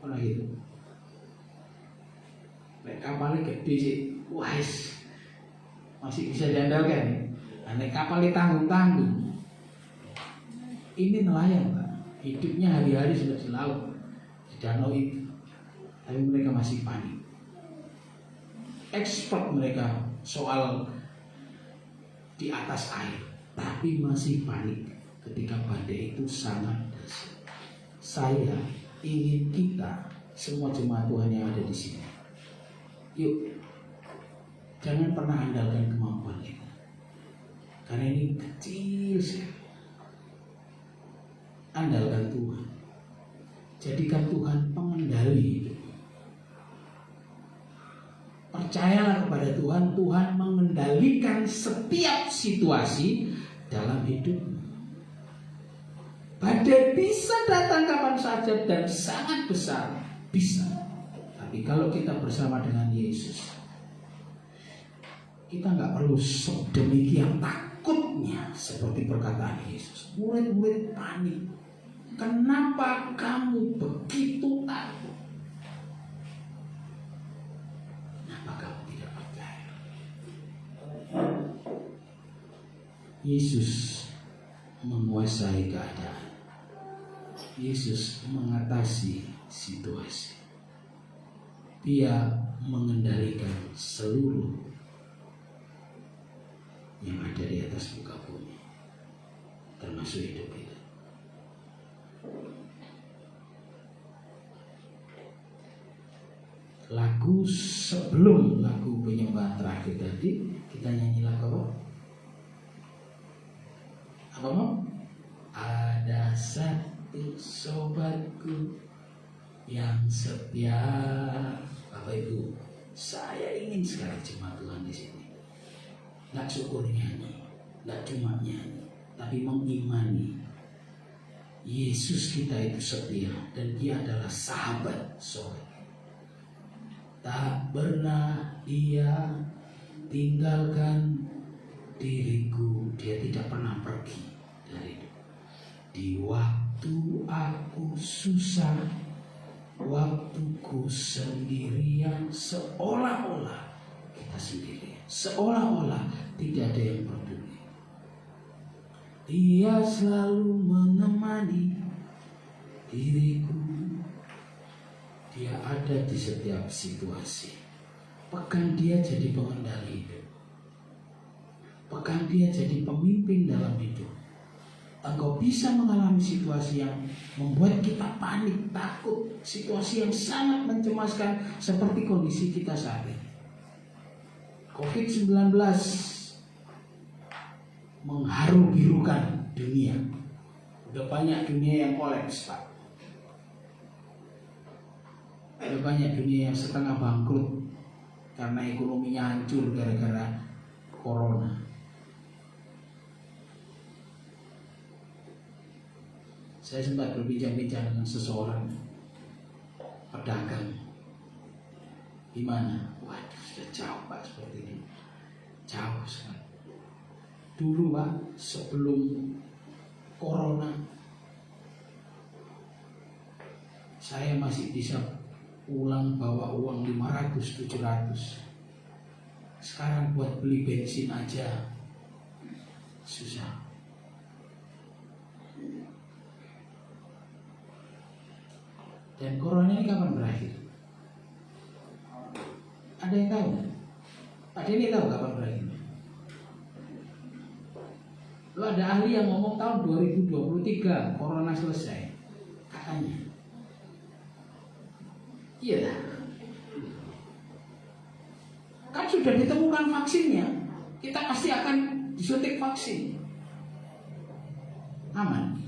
[SPEAKER 3] Mana gitu? Nek kapalnya gede sih, wais, masih bisa diandalkan. Nek kapalnya tanggung-tanggung. Ini nelayan, Pak. Hidupnya hari-hari sudah di laut, di danau itu, tapi mereka masih panik. Expert mereka soal di atas air, tapi masih panik ketika badai itu sangat dahsyat. Saya ingin kita semua jemaat Tuhan yang ada di sini, yuk jangan pernah andalkan kemampuan kita, karena ini kecil sekali. Andalkan Tuhan, jadikan Tuhan pengendali hidup. Percayalah kepada Tuhan, Tuhan mengendalikan setiap situasi dalam hidupmu. Badai bisa datang kapan saja dan sangat besar, bisa. Tapi kalau kita bersama dengan Yesus, kita nggak perlu sedemikian takutnya seperti perkataan Yesus. Murid-murid panik. Kenapa kamu begitu takut? Yesus menguasai keadaan. Yesus mengatasi situasi. Dia mengendalikan seluruh yang ada di atas muka bumi, termasuk hidup kita. Lagu sebelum lagu penyembahan terakhir tadi, kita nyanyi lagu apa? Apa mau? Ada satu sobatku yang setia. Bapak Ibu, saya ingin sekali jemaat Tuhan di sini. Nggak syukur nyanyi, nggak cuma nyanyi, tapi tapi mengimani Yesus kita itu setia dan dia adalah sahabat sore. Tak pernah dia tinggalkan diriku, dia tidak pernah pergi dari itu. Di waktu aku susah, waktuku sendirian, seolah-olah kita sendirian, seolah-olah tidak ada yang peduli. Dia selalu menemani diriku. Dia ada di setiap situasi. Pegang dia jadi pengendali hidup. Pegang dia jadi pemimpin dalam hidup. Engkau bisa mengalami situasi yang membuat kita panik, takut, situasi yang sangat mencemaskan seperti kondisi kita saat ini. COVID-19 mengharu-birukan dunia. Udah banyak dunia yang kolaps, Pak. Udah banyak dunia yang setengah bangkrut karena ekonominya hancur gara-gara corona. Saya sempat berbincang-bincang dengan seseorang pedagang. Gimana? Waduh, sudah jauh Pak seperti ini. Jauh sekali. Dulu Pak, sebelum corona, saya masih bisa pulang bawa uang 500-700. Sekarang buat beli bensin aja susah. Dan corona ini kapan berakhir? Ada yang tahu? Pak Denny tahu kapan berakhir? Lo ada ahli yang ngomong tahun 2023 corona selesai, katanya. Iya, kan sudah ditemukan vaksinnya, kita pasti akan disuntik vaksin, aman.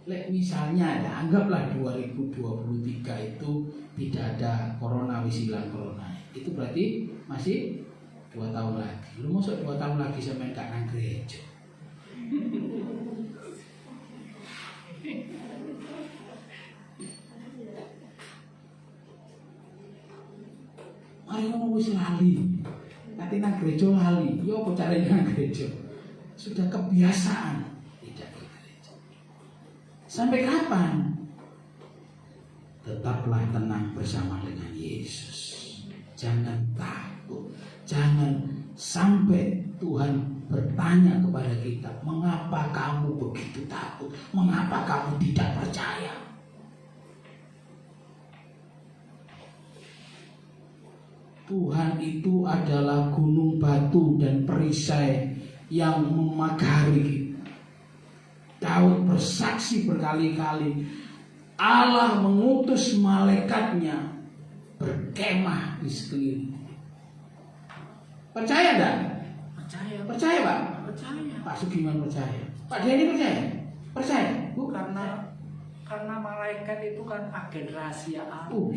[SPEAKER 3] Misalnya ya, anggaplah 2023 itu tidak ada corona, wis hilang corona. Itu berarti masih 2 tahun lagi. Lu masuk 2 tahun lagi sampai gak nang gereja. Mari ngomong wis lali. Nanti nang gereja lali. Yo apa caranya nang gereja? Sudah kebiasaan tidak ke gereja. Sampai kapan? Tetaplah tenang bersama dengan Yesus. Jangan takut. Jangan sampai Tuhan bertanya kepada kita, mengapa kamu begitu takut? Mengapa kamu tidak percaya? Tuhan itu adalah gunung batu dan perisai yang memagari kita. Daud bersaksi berkali-kali, Allah mengutus malaikatnya berkemah di sekeliling. Percaya enggak?
[SPEAKER 4] Percaya.
[SPEAKER 3] Percaya Pak?
[SPEAKER 4] Percaya.
[SPEAKER 3] Pak Sugiman percaya. Pak Denny percaya? Percaya? Bu?
[SPEAKER 4] Karena malaikat itu kan agen rahasia Allah.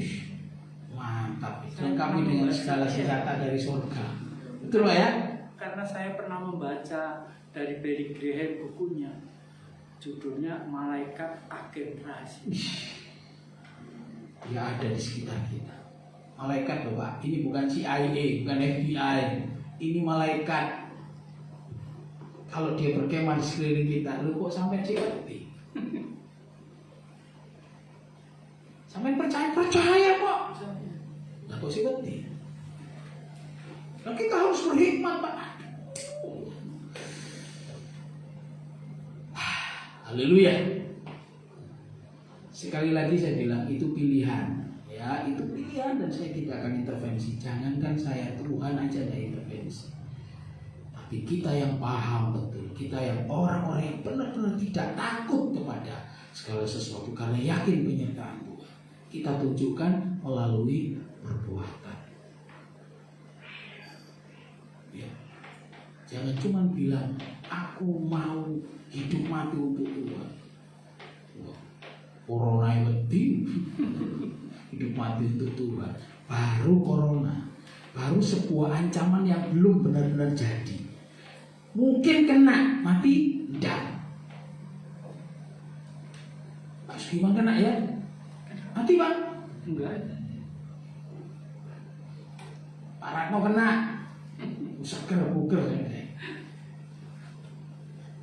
[SPEAKER 3] Mantap. Lengkapi dengan segala senjata dari surga. Betul Pak ya?
[SPEAKER 4] Karena saya pernah membaca dari Billy Graham bukunya, judulnya Malaikat Agen Rahasia.
[SPEAKER 3] Dia ada di sekitar kita. Malaikat loh Pak. Ini bukan CIA, bukan FBI. Ini malaikat. Kalau dia berkemah di sekeliling kita, lu kok sampai ngerti? Sampai percaya kok. Lah kok sih ngerti? Nah, kita harus berhikmat Pak. Haleluya. Sekali lagi saya bilang itu pilihan. Ya, itu pilihan dan saya tidak akan intervensi. Jangankan saya, Tuhan aja ada intervensi. Tapi kita yang paham betul, kita yang orang-orang yang benar-benar tidak takut kepada segala sesuatu karena yakin penyertaan Tuhan, kita tunjukkan melalui perbuatan. Ya. Jangan cuma bilang aku mau hidup mati untuk Tuhan. Corona wedi hidup mati untuk Tuhan. Baru corona. baru sebuah ancaman yang belum benar-benar jadi. Mungkin kena, mati enggak. Pak Sugiman kena ya? Mati Pak?
[SPEAKER 4] Enggak.
[SPEAKER 3] Pak Ratno kena, seger buger.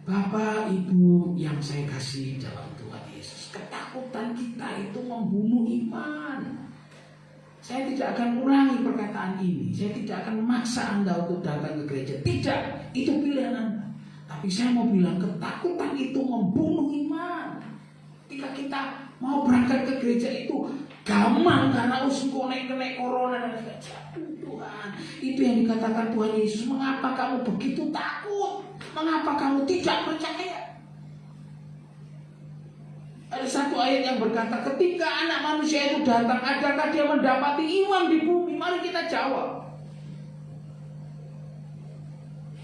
[SPEAKER 3] Bapak Ibu yang saya kasih dalam Tuhan Yesus, ketakutan kita itu membunuh iman. Saya tidak akan ulangi perkataan ini. Saya tidak akan memaksa Anda untuk datang ke gereja. Tidak, itu pilihan Anda. Tapi saya mau bilang ketakutan itu membunuh iman. Ketika kita mau berangkat ke gereja itu gampang karena usul kena corona dan sebagainya. Tuhan, itu yang dikatakan Tuhan Yesus. Mengapa kamu begitu takut? Mengapa kamu tidak percaya? Ada satu ayat yang berkata, ketika anak manusia itu datang, adakah dia mendapati iman di bumi? Mari kita jawab.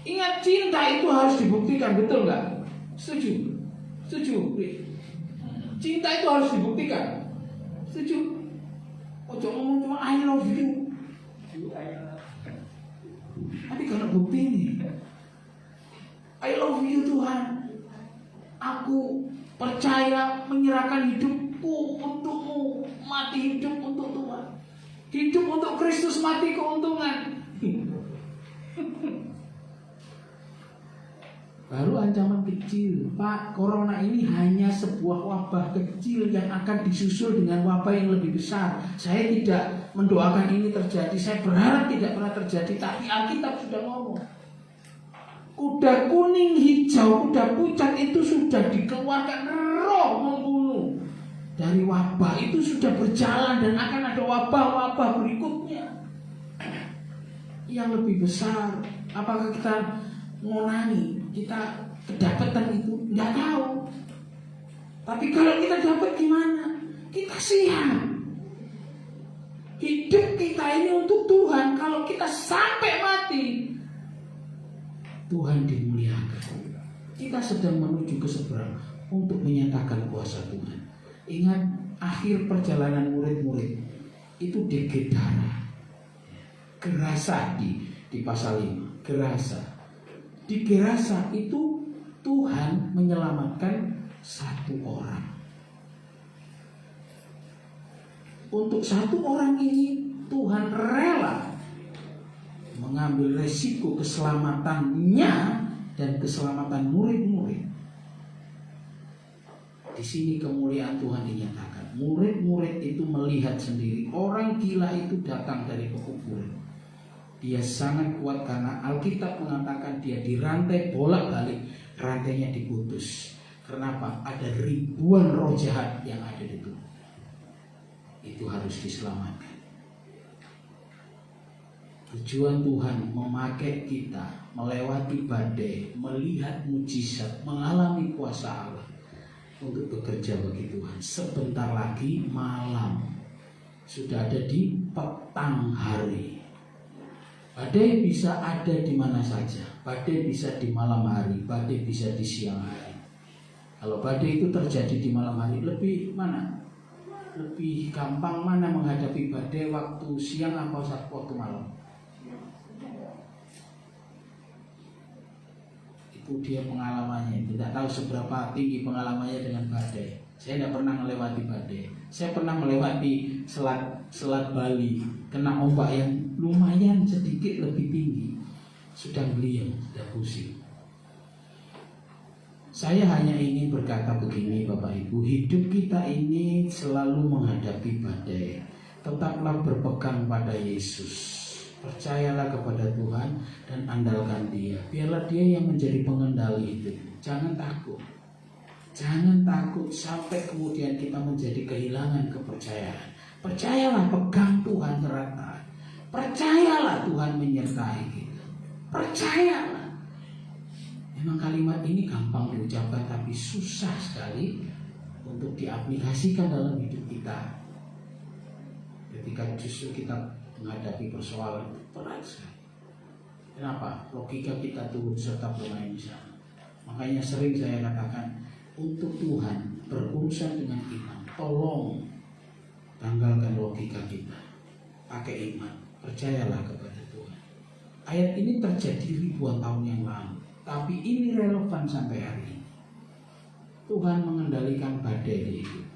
[SPEAKER 3] Ingat, cinta itu harus dibuktikan, betul nggak? Setuju? Setuju? Cinta itu harus dibuktikan. Setuju? Ojo ngomong cuma I love you. Tapi kalau bukti ini, I love you Tuhan. Aku percaya menyerahkan hidupku untukmu, mati hidup untuk Tuhan, hidup untuk Kristus, mati keuntungan. Baru ancaman kecil, Pak. Corona ini hanya sebuah wabah kecil yang akan disusul dengan wabah yang lebih besar. Saya tidak mendoakan ini terjadi, saya berharap tidak pernah terjadi. Tapi Alkitab sudah ngomong, kuda kuning, hijau, kuda pucat itu sudah dikeluarkan roh membunuh. Dari wabah itu sudah berjalan dan akan ada wabah-wabah berikutnya yang lebih besar. Apakah kita ngonani, kita kedapatan itu? Nggak tahu. Tapi kalau kita dapat gimana? Kita siap. Hidup kita ini untuk Tuhan. Kalau kita sampai mati, Tuhan dimuliakan. Kita sedang menuju ke seberang untuk menyatakan kuasa Tuhan. Ingat, akhir perjalanan murid-murid itu di Gedara. Gerasa di pasal 5. Gerasa. Di Gerasa itu Tuhan menyelamatkan satu orang. Untuk satu orang ini Tuhan rela mengambil resiko keselamatannya dan keselamatan murid-murid. Di sini kemuliaan Tuhan dinyatakan. Murid-murid itu melihat sendiri orang gila itu datang dari pekuburan. Dia sangat kuat karena Alkitab mengatakan dia dirantai bolak-balik, rantainya diputus. Kenapa? Ada ribuan roh jahat yang ada di tubuh. Itu harus diselamatkan. Tujuan Tuhan memakai kita melewati badai, melihat mujizat, mengalami kuasa Allah untuk bekerja bagi Tuhan. Sebentar lagi malam, sudah ada di petang hari. Badai bisa ada di mana saja. Badai bisa di malam hari, badai bisa di siang hari. Kalau badai itu terjadi di malam hari, lebih mana? Lebih gampang mana menghadapi badai waktu siang atau waktu malam? Itu dia pengalamannya. Tidak tahu seberapa tinggi pengalamannya dengan badai. Saya tidak pernah melewati badai. Saya pernah melewati selat Bali, kena ombak yang lumayan sedikit lebih tinggi. Sudah beliau, sudah pusing. Saya hanya ingin berkata begini, Bapak Ibu, hidup kita ini selalu menghadapi badai. Tetaplah berpegang pada Yesus. Percayalah kepada Tuhan dan andalkan Dia. Biarlah Dia yang menjadi pengendali itu. Jangan takut. Jangan takut sampai kemudian kita menjadi kehilangan kepercayaan. Percayalah, pegang Tuhan erat. Percayalah Tuhan menyertai kita. Percayalah. Memang kalimat ini gampang diucapkan tapi susah sekali untuk diaplikasikan dalam hidup kita. Ketika justru kita menghadapi persoalan berat sekali. Kenapa? Logika kita turut serta bermain di sana. Makanya sering saya katakan, untuk Tuhan berurusan dengan iman, tolong tanggalkan logika kita, pakai iman, percayalah kepada Ayat ini terjadi ribuan tahun yang lalu, tapi ini relevan sampai hari ini. Tuhan mengendalikan badai di hidup.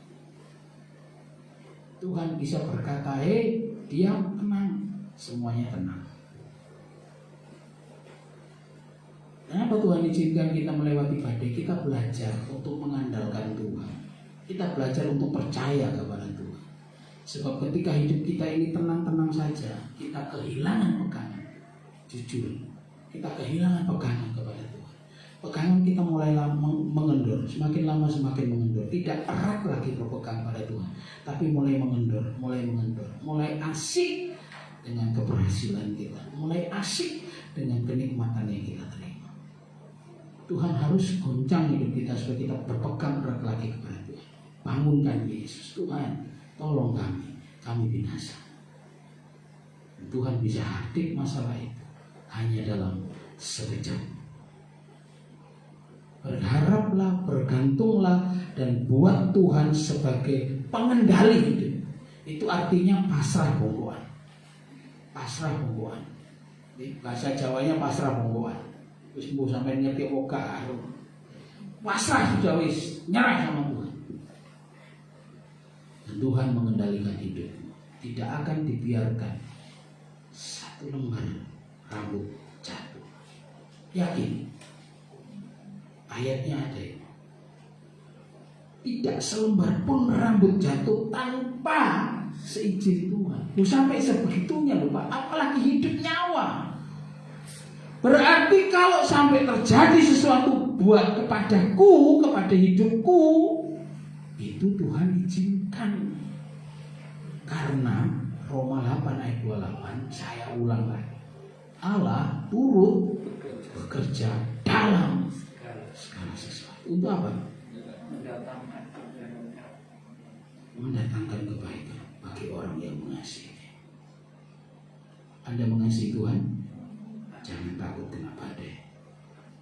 [SPEAKER 3] Tuhan bisa berkata, hei diam, tenang, semuanya tenang. Kenapa Tuhan izinkan kita melewati badai? Kita belajar untuk mengandalkan Tuhan. Kita belajar untuk percaya kepada Tuhan. Sebab ketika hidup kita ini tenang-tenang saja, kita kehilangan pegangan. Jujur, kita kehilangan pegangan kepada Tuhan. Pegangan kita mulai mengendur, semakin lama semakin mengendur. Tidak erat lagi berpegang pada Tuhan, tapi mulai mengendur, mulai asik dengan keberhasilan kita, mulai asik dengan kenikmatan yang kita terima. Tuhan harus goncang hidup kita supaya kita berpegang erat lagi kepada Tuhan. Bangunkan Yesus, Tuhan tolong kami binasa. Tuhan bisa hadir masalah itu hanya dalam sekejap. Berharaplah, bergantunglah, dan buat Tuhan sebagai pengendali hidup. Itu artinya pasrah bonggoan. Pasrah bonggoan. Bahasa Jawanya pasrah bonggoan. Wis mbuh sampeyan ngerti apa gak? Pasrah sudah wis, nyerah sama Tuhan. Dan Tuhan mengendalikan hidup. Tidak akan dibiarkan satu lembar rambut jatuh. Yakin? Ayatnya ada itu. Tidak selembar pun rambut jatuh tanpa seizin Tuhan. Sampai sebegitunya loh Pak. Apalagi hidup nyawa. Berarti kalau sampai terjadi sesuatu buat kepadaku, kepada hidupku, itu Tuhan izinkan. Karena Roma 8 ayat 28, saya ulang lagi. Allah turut bekerja dalam segala sesuatu. Untuk apa? Mendatangkan kebaikan bagi orang yang mengasihi. Anda mengasihi Tuhan? Jangan takut kena badai,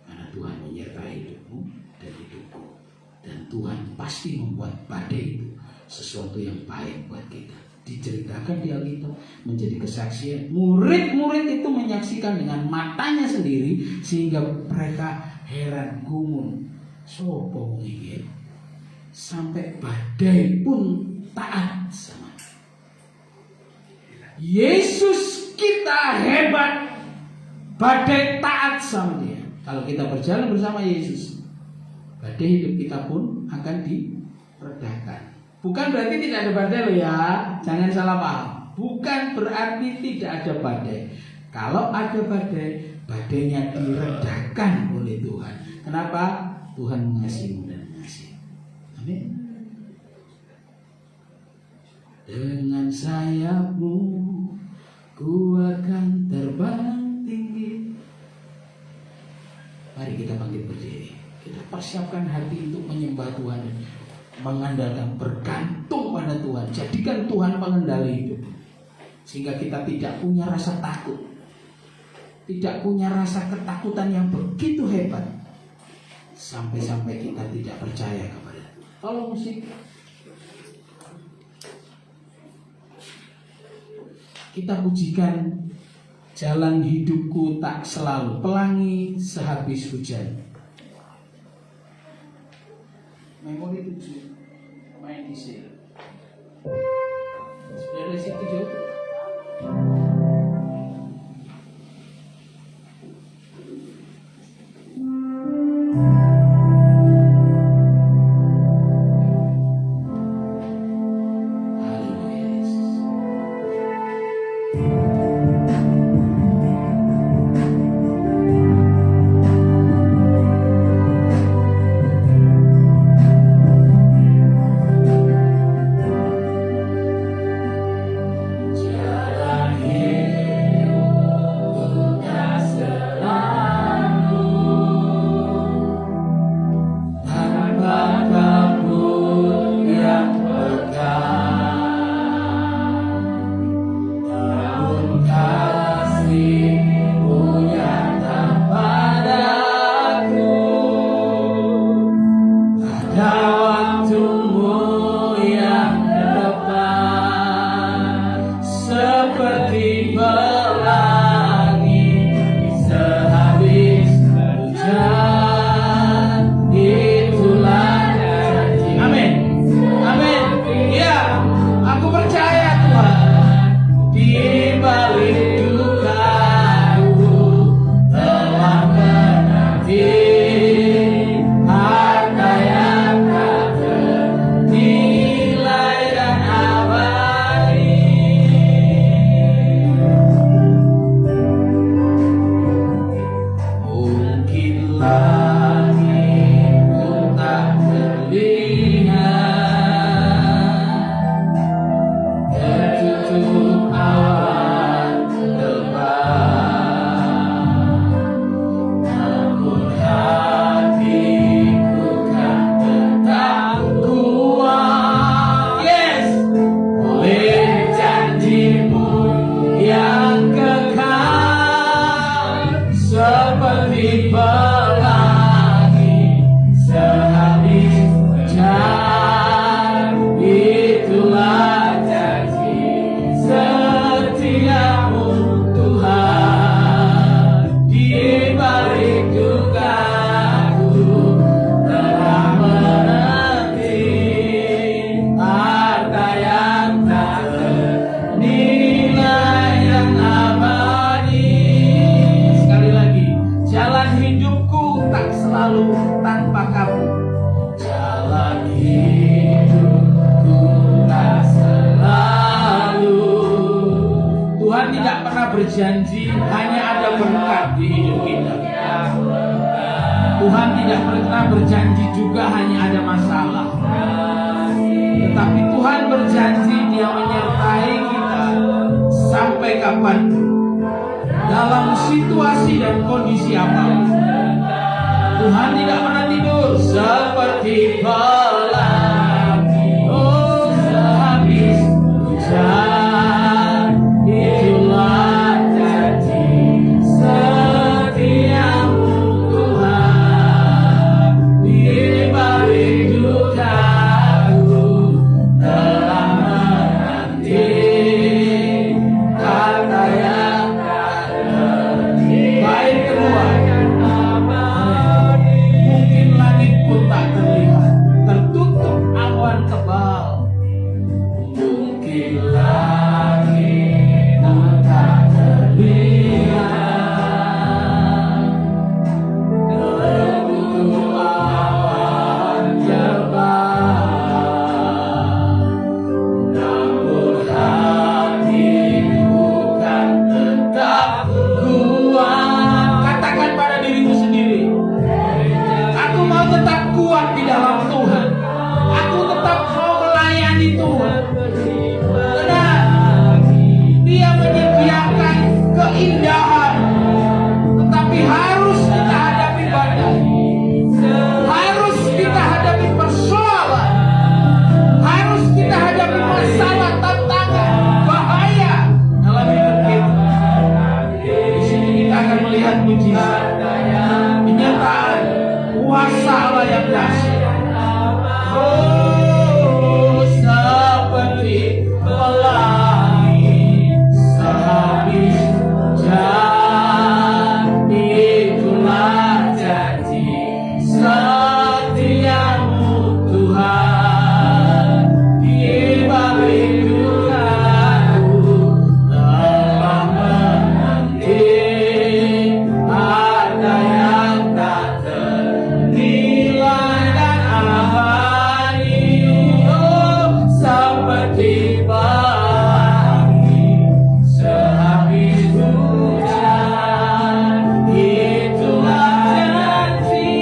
[SPEAKER 3] karena Tuhan menyertai hidupmu dan hidupku. Dan Tuhan pasti membuat badai itu sesuatu yang baik buat kita. Diceritakan di Alkitab menjadi kesaksian. Murid-murid itu menyaksikan dengan matanya sendiri, sehingga mereka heran gumun. Sopo ngikir sampai badai pun taat sama Yesus. Kita hebat, badai taat sama Dia. Kalau kita berjalan bersama Yesus, badai hidup kita pun akan diredakan. Bukan berarti tidak ada badai loh ya, jangan salah paham. Bukan berarti tidak ada badai. Kalau ada badai, badainya diredakan oleh Tuhan. Kenapa? Tuhan mengasihimu dan mengasihi. Amin. Dengan sayapmu ku akan terbang tinggi. Mari kita bangkit berdiri. Kita persiapkan hati untuk menyembah Tuhan, mengandalkan, bergantung pada Tuhan. Jadikan Tuhan pengendali hidup, sehingga kita tidak punya rasa takut, tidak punya rasa ketakutan yang begitu hebat, sampai-sampai kita tidak percaya kepada Tuhan. Tolong musik. Kita pujikan jalan hidupku tak selalu pelangi sehabis hujan. Memori 7 main di sini. Sudah dari situ jauh.
[SPEAKER 5] Jalan
[SPEAKER 3] berjanji hanya ada berkat di hidup kita. Tuhan tidak pernah berjanji juga hanya ada masalah. Tetapi Tuhan berjanji Dia menyertai kita sampai kapanpun, dalam situasi dan kondisi apapun. Tuhan tidak pernah tidur seperti pelangi. Oh, sehabis hujan, itulah janji setiamu Tuhan. Di balik dukaku telah menanti kata yang baik keluar. Mungkin langit pun tak terlihat, tertutup awan tebal. Mungkin langit pun tak terlihat, tertutup awan tebal. Namun hatiku kan tetap kuat. Katakan pada dirimu sendiri, aku mau tetap kuat di dalam Tuhan. Aku tetap mau melayani Tuhan. Benar, Dia menyediakan keindahan, tetapi harus kita hadapi badai, harus kita hadapi persoalan, harus kita hadapi masalah, tantangan, bahaya dalam hidup kita. Di sini kita akan melihat mujizat, kenyataan kuasa Allah yang dahsyat. Oh, seperti pelangi sehabis hujan, itulah janji setiamu Tuhan. Di balik dukaku telah menanti ada yang tak ternilai dan abadi. Oh, seperti pelangi sehabis hujan, itulah janji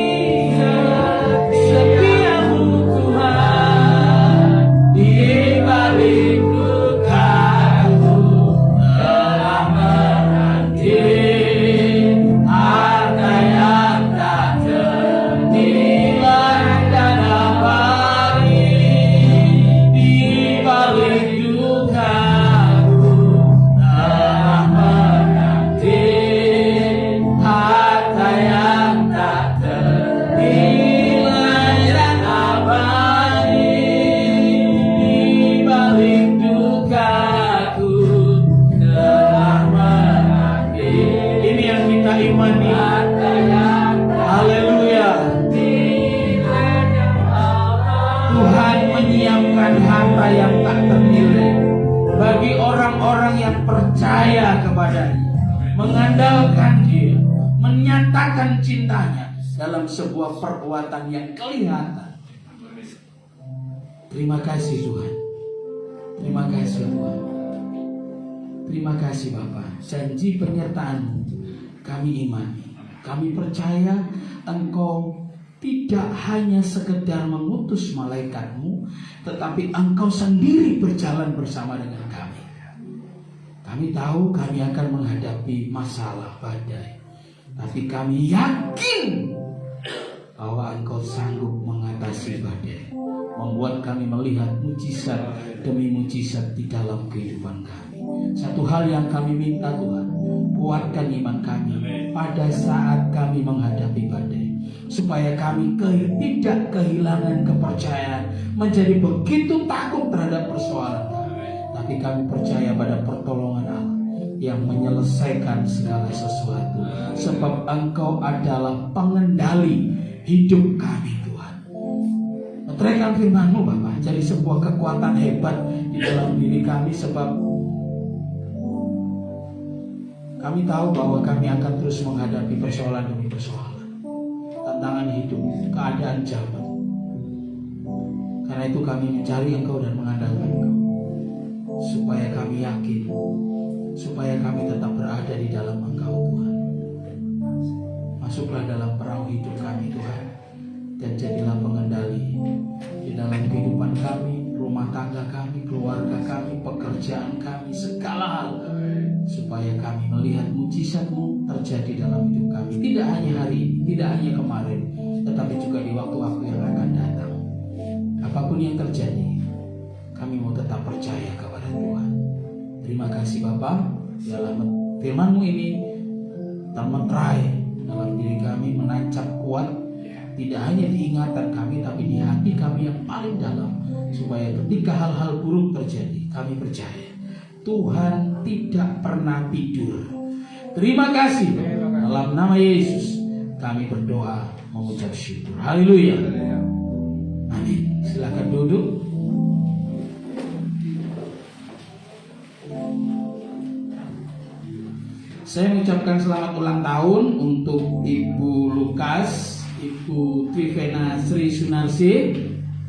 [SPEAKER 3] setiamu Tuhan. Di balik dukaku telah menanti harta yang tak ternilai dan abadi. Di balik dukaku telah menanti harta yang tak ternilai dan abadi. Di balik dukaku telah menanti. Ini yang kita imani. Haleluya. Tuhan menyiapkan harta yang tak ternilai bagi orang-orang yang percaya kepada-Nya, mengandalkan Dia, menyatakan cintanya dalam sebuah perbuatan yang kelihatan. Terima kasih Tuhan. Terima kasih Tuhan. Terima kasih Bapa. Janji penyertaan-Mu kami imani. Kami percaya Engkau tidak hanya sekedar mengutus malaikat-Mu, tetapi Engkau sendiri berjalan bersama dengan kami. Kami tahu kami akan menghadapi masalah badai, tapi kami yakin bahwa Engkau sanggup mengatasi badai, membuat kami melihat mujizat demi mujizat di dalam kehidupan kami. Satu hal yang kami minta Tuhan, kuatkan iman kami pada saat kami menghadapi badai, supaya kami tidak kehilangan kepercayaan, menjadi begitu takut terhadap persoalan kami, tapi kami percaya pada pertolongan Allah yang menyelesaikan segala sesuatu, sebab Engkau adalah pengendali hidup kami Tuhan. Meteraikan firman-Mu Bapa jadi sebuah kekuatan hebat di dalam diri kami, sebab kami tahu bahwa kami akan terus menghadapi persoalan demi persoalan, tantangan hidup, keadaan zaman. Karena itu kami mencari Engkau dan mengandalkan Engkau, supaya kami yakin supaya kami tetap berada di dalam Engkau Tuhan. Masuklah dalam perahu hidup kami Tuhan, dan jadilah pengendali di dalam kehidupan kami, rumah tangga kami, keluarga kami, pekerjaan kami, segala hal, supaya kami melihat mujizat-Mu terjadi dalam hidup kami. Tidak hanya hari ini, tidak hanya kemarin, tetapi juga di waktu-waktu yang akan datang. Apapun yang terjadi, kami mau tetap percaya kepada Tuhan. Terima kasih Bapa, dalam firman-Mu ini termeterai dalam diri kami, menancap kuat, tidak hanya di ingatan kami, tapi di hati kami yang paling dalam, supaya ketika hal-hal buruk terjadi, kami percaya Tuhan tidak pernah tidur. Terima kasih, dalam nama Yesus kami berdoa mengucap syukur. Haleluya. Amin. Silakan duduk. Saya mengucapkan selamat ulang tahun untuk Ibu Lukas, Ibu Trivena Sri Sunarsi.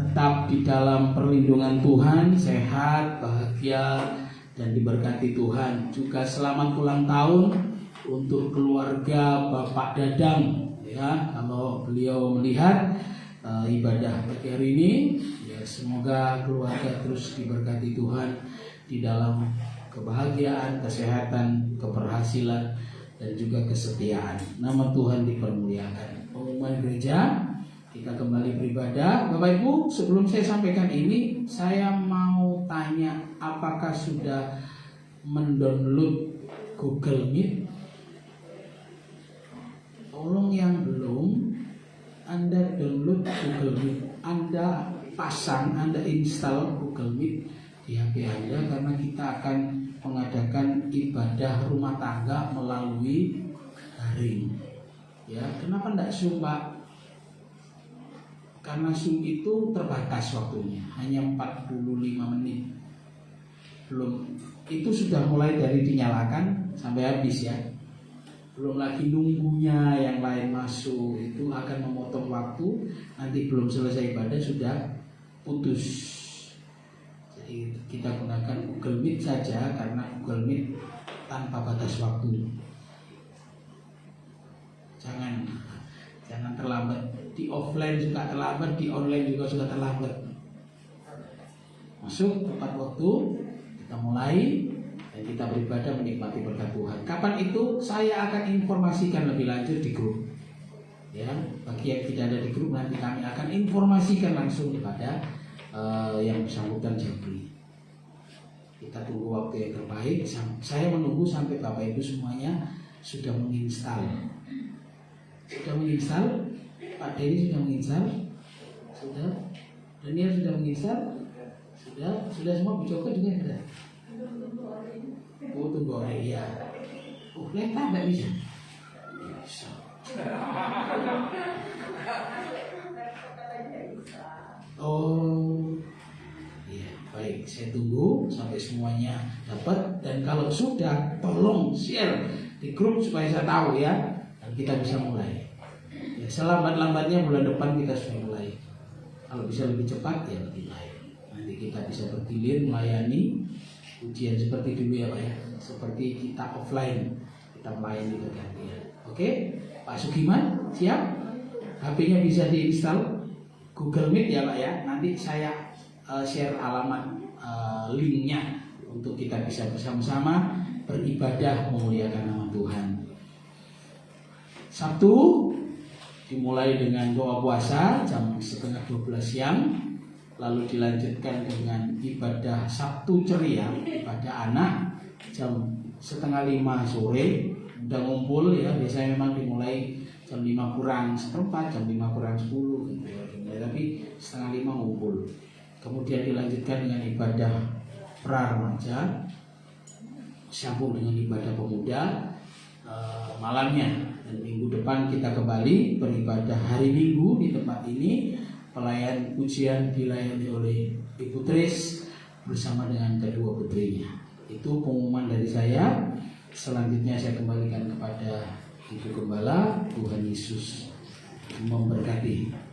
[SPEAKER 3] Tetap di dalam perlindungan Tuhan, sehat, bahagia, dan diberkati Tuhan. Juga selamat ulang tahun untuk keluarga Bapak Dadang. Ya, kalau beliau melihat ibadah pagi hari ini, ya semoga keluarga terus diberkati Tuhan di dalam kebahagiaan, kesehatan, keberhasilan, dan juga kesetiaan. Nama Tuhan dipermuliakan. Pengumuman gereja, kita kembali beribadah. Bapak Ibu, sebelum saya sampaikan ini, saya mau tanya, apakah sudah mendownload Google Meet? Tolong yang belum, Anda download Google Meet, Anda pasang, Anda install Google Meet di HP Anda, karena kita akan mengadakan ibadah rumah tangga melalui daring. Ya, kenapa tidak Zoom, Pak? Karena Zoom itu terbatas waktunya, hanya 45 menit. Belum, itu sudah mulai dari dinyalakan sampai habis ya. Belum lagi nunggunya yang lain masuk, itu akan memotong waktu. Nanti belum selesai ibadah sudah putus. Jadi kita gunakan Google Meet saja, karena Google Meet tanpa batas waktu. Jangan terlambat. Di offline juga terlambat, di online juga sudah terlambat. Masuk tepat waktu, kita mulai, dan kita beribadah menikmati berkat Tuhan. Kapan itu saya akan informasikan lebih lanjut di grup. Ya, bagi yang tidak ada di grup, nanti kami akan informasikan langsung kepada yang bersangkutan Jabri. Kita tunggu waktu yang terbaik. Saya menunggu sampai Bapak Ibu semuanya sudah menginstal. Sudah menginstal? Pak Dery sudah menginstal? Sudah? Daniel sudah menginstal? Sudah semua. Bu Joko juga sudah? Oh, tunggu orang ya. Leta nggak bisa? Bisa. Oh, iya, baik. Saya tunggu sampai semuanya dapat, dan kalau sudah, tolong share di grup supaya saya tahu ya, dan kita bisa mulai. Ya, selambat-lambatnya bulan depan kita sudah mulai. Kalau bisa lebih cepat ya lebih baik. Nanti kita bisa bergilir melayani ujian seperti dulu ya Pak ya, seperti kita offline, kita melayani bergantian. Oke, Pak Sugiman siap? HP-nya bisa diinstal Google Meet ya Pak ya. Nanti saya share alamat linknya untuk kita bisa bersama-sama beribadah memuliakan nama Tuhan. Sabtu dimulai dengan doa puasa jam 11:30 siang, lalu dilanjutkan dengan ibadah Sabtu ceria, ibadah anak jam 4:30 sore. Udah ngumpul ya, biasanya memang dimulai jam 5:45, jam 5:10 gitu ya, tapi 4:30 ngumpul. Kemudian dilanjutkan dengan ibadah pra remaja, sambung dengan ibadah pemuda malamnya. Dan minggu depan kita kembali beribadah hari Minggu di tempat ini. Pelayan pujian dilayani oleh Ibu Tris bersama dengan kedua putrinya. Itu pengumuman dari saya. Selanjutnya saya kembalikan kepada Ibu Gembala. Tuhan Yesus memberkati.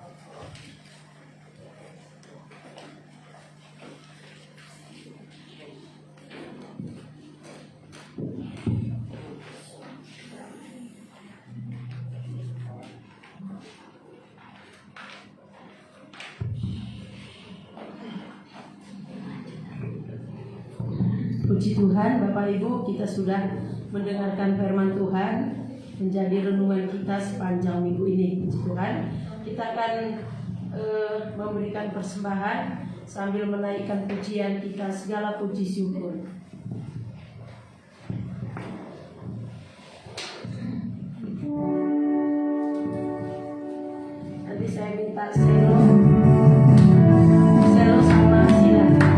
[SPEAKER 1] Puji Tuhan, Bapak Ibu, kita sudah mendengarkan firman Tuhan menjadi renungan kita sepanjang minggu ini. Puji Tuhan, kita akan memberikan persembahan sambil menaikkan pujian kita, segala puji syukur. Nanti saya minta selo sama silakan.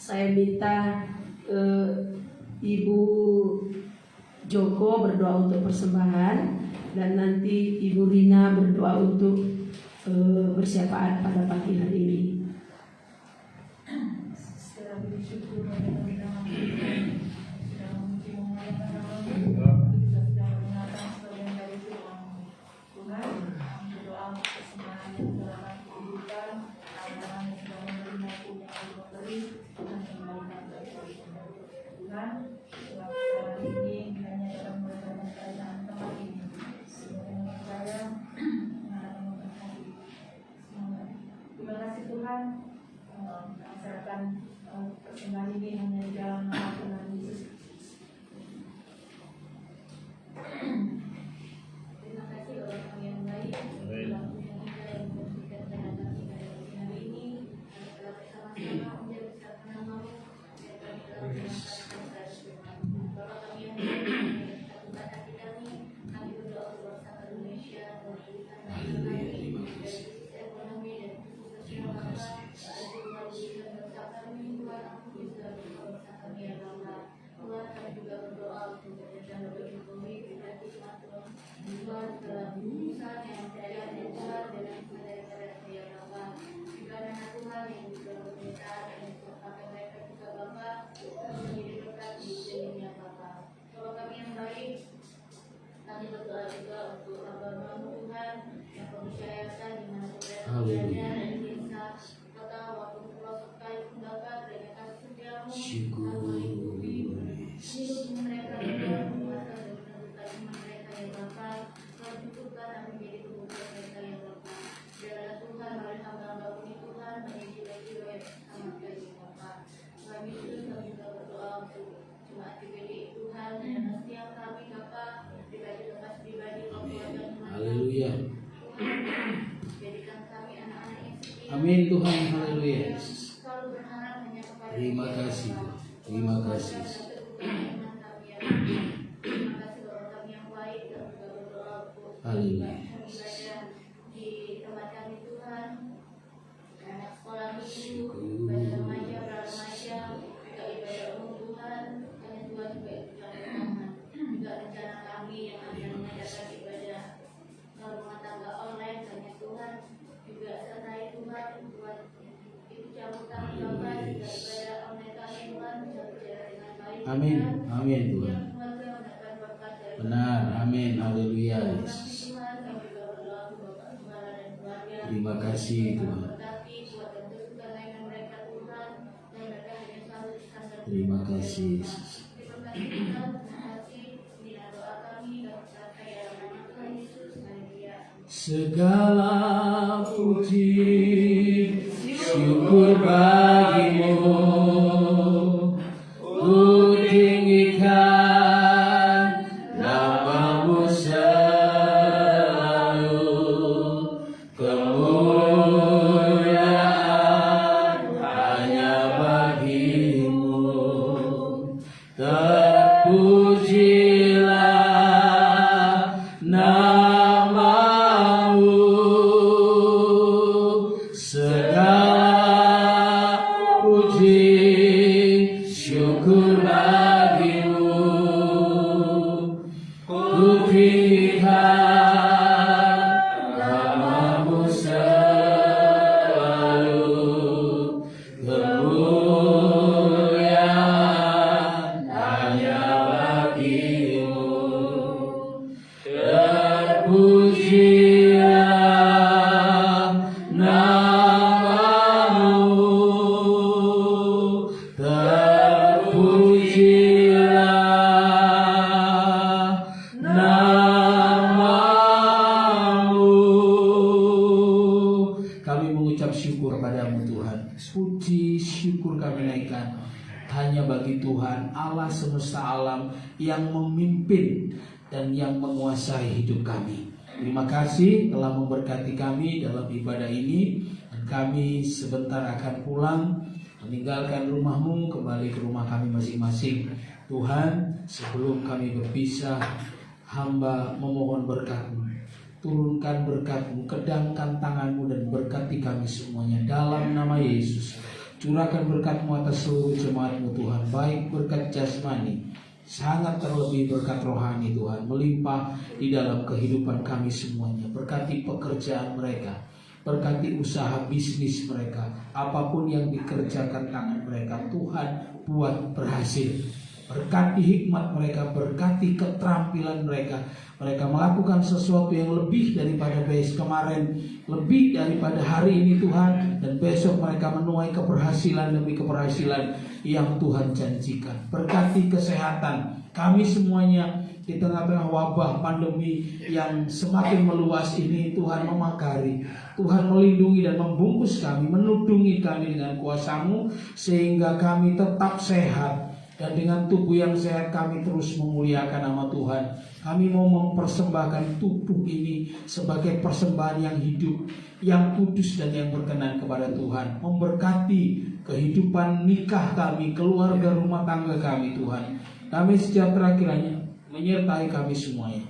[SPEAKER 1] Saya minta Ibu Joko berdoa untuk persembahan, dan nanti Ibu Rina berdoa untuk bersyafaat pada pagi hari ini.
[SPEAKER 5] Terima kasih Tuhan, serahkan persembahan ini hanya di dalam nama Tuhan Yesus. Terima kasih Bapak yang baik, Tuhan yang memberikan kehadiran kita hari ini, telah bersama-sama menjadi satu nama-Mu. Kami telah menyampaikan Bapak kami yang baik, satu hati kami berdoa untuk bangsa Indonesia, memberikan kami dari ekonomi dan Tuhan
[SPEAKER 3] Amin Tuhan, haleluya Yesus.
[SPEAKER 5] Selalu berharap hanya kepada
[SPEAKER 3] Terima kasih, terima kasih.
[SPEAKER 5] Terima kasih Bapak kami yang baik dan juga berdoa untuk
[SPEAKER 3] Haleluya.
[SPEAKER 5] ibadah di tempat kami Tuhan, anak sekolah minggu, ibadah remaja, pra-remaja, juga ibadah umum Tuhan, hanya Tuhan juga Tuhan juga rencana kami yang akan mengadakan ibadah rumah tangga online, hanya Tuhan juga sertai Tuhan, Tuhan itu cabut kami Bapak juga ibadah online kami Tuhan bisa berjalan dengan baik.
[SPEAKER 3] Amin, amin Tuhan.
[SPEAKER 5] Yang keluarga mendapat berkat dari
[SPEAKER 3] Benar, amin, haleluya
[SPEAKER 5] Tuhan.
[SPEAKER 3] Yesus.
[SPEAKER 5] Tuhan kami juga berdoa untuk Bapak Gembala dan keluarga.
[SPEAKER 3] Terima kasih Tuhan.
[SPEAKER 5] Berkati buat dan teruskan layanan mereka Tuhan, dan mereka hanya selalu disandar.
[SPEAKER 3] Terima kasih Yesus.
[SPEAKER 5] Terima kasih Tuhan, terima kasih. Inilah doa kami dan berkata dalam nama Tuhan Yesus. Haleluya.
[SPEAKER 3] Segala puji syukur bagimu, ku tinggikan namamu selalu, kemuliaan hanya bagimu, terpujilah namamu, segala puji syukur bagimu, ku tinggikan namamu selalu, kemuliaan hanya bagimu, terpujilah namamu, terpujilah namamu. Kami mengucap syukur padamu Tuhan. Puji syukur kami naikkan hanya bagi Tuhan Allah semesta alam yang memimpin dan yang menguasai hidup kami. Terima kasih telah memberkati kami dalam ibadah ini, dan kami sebentar akan pulang meninggalkan rumah-Mu kembali ke rumah kami masing-masing. Tuhan, sebelum kami berpisah, hamba memohon berkat-Mu. Turunkan berkat-Mu, kedangkan tangan-Mu dan berkati kami semuanya dalam nama Yesus. Curahkan berkat-Mu atas seluruh jemaat-Mu Tuhan, baik berkat jasmani, sangat terlebih berkat rohani Tuhan, melimpah di dalam kehidupan kami semuanya. Berkati pekerjaan mereka, berkati usaha bisnis mereka, apapun yang dikerjakan tangan mereka, Tuhan buat berhasil. Berkati hikmat mereka, berkati keterampilan mereka. Mereka melakukan sesuatu yang lebih daripada besok kemarin, lebih daripada hari ini Tuhan. Dan besok mereka menuai keberhasilan demi keberhasilan yang Tuhan janjikan. Berkati kesehatan kami semuanya di tengah-tengah wabah pandemi yang semakin meluas ini. Tuhan memagari, Tuhan melindungi dan membungkus kami, menudungi kami dengan kuasa-Mu sehingga kami tetap sehat. Dan dengan tubuh yang sehat kami terus memuliakan nama Tuhan. Kami mau mempersembahkan tubuh ini sebagai persembahan yang hidup, yang kudus dan yang berkenan kepada Tuhan. Memberkati kehidupan nikah kami, keluarga rumah tangga kami Tuhan. Damai sejahtera kiranya menyertai kami semuanya.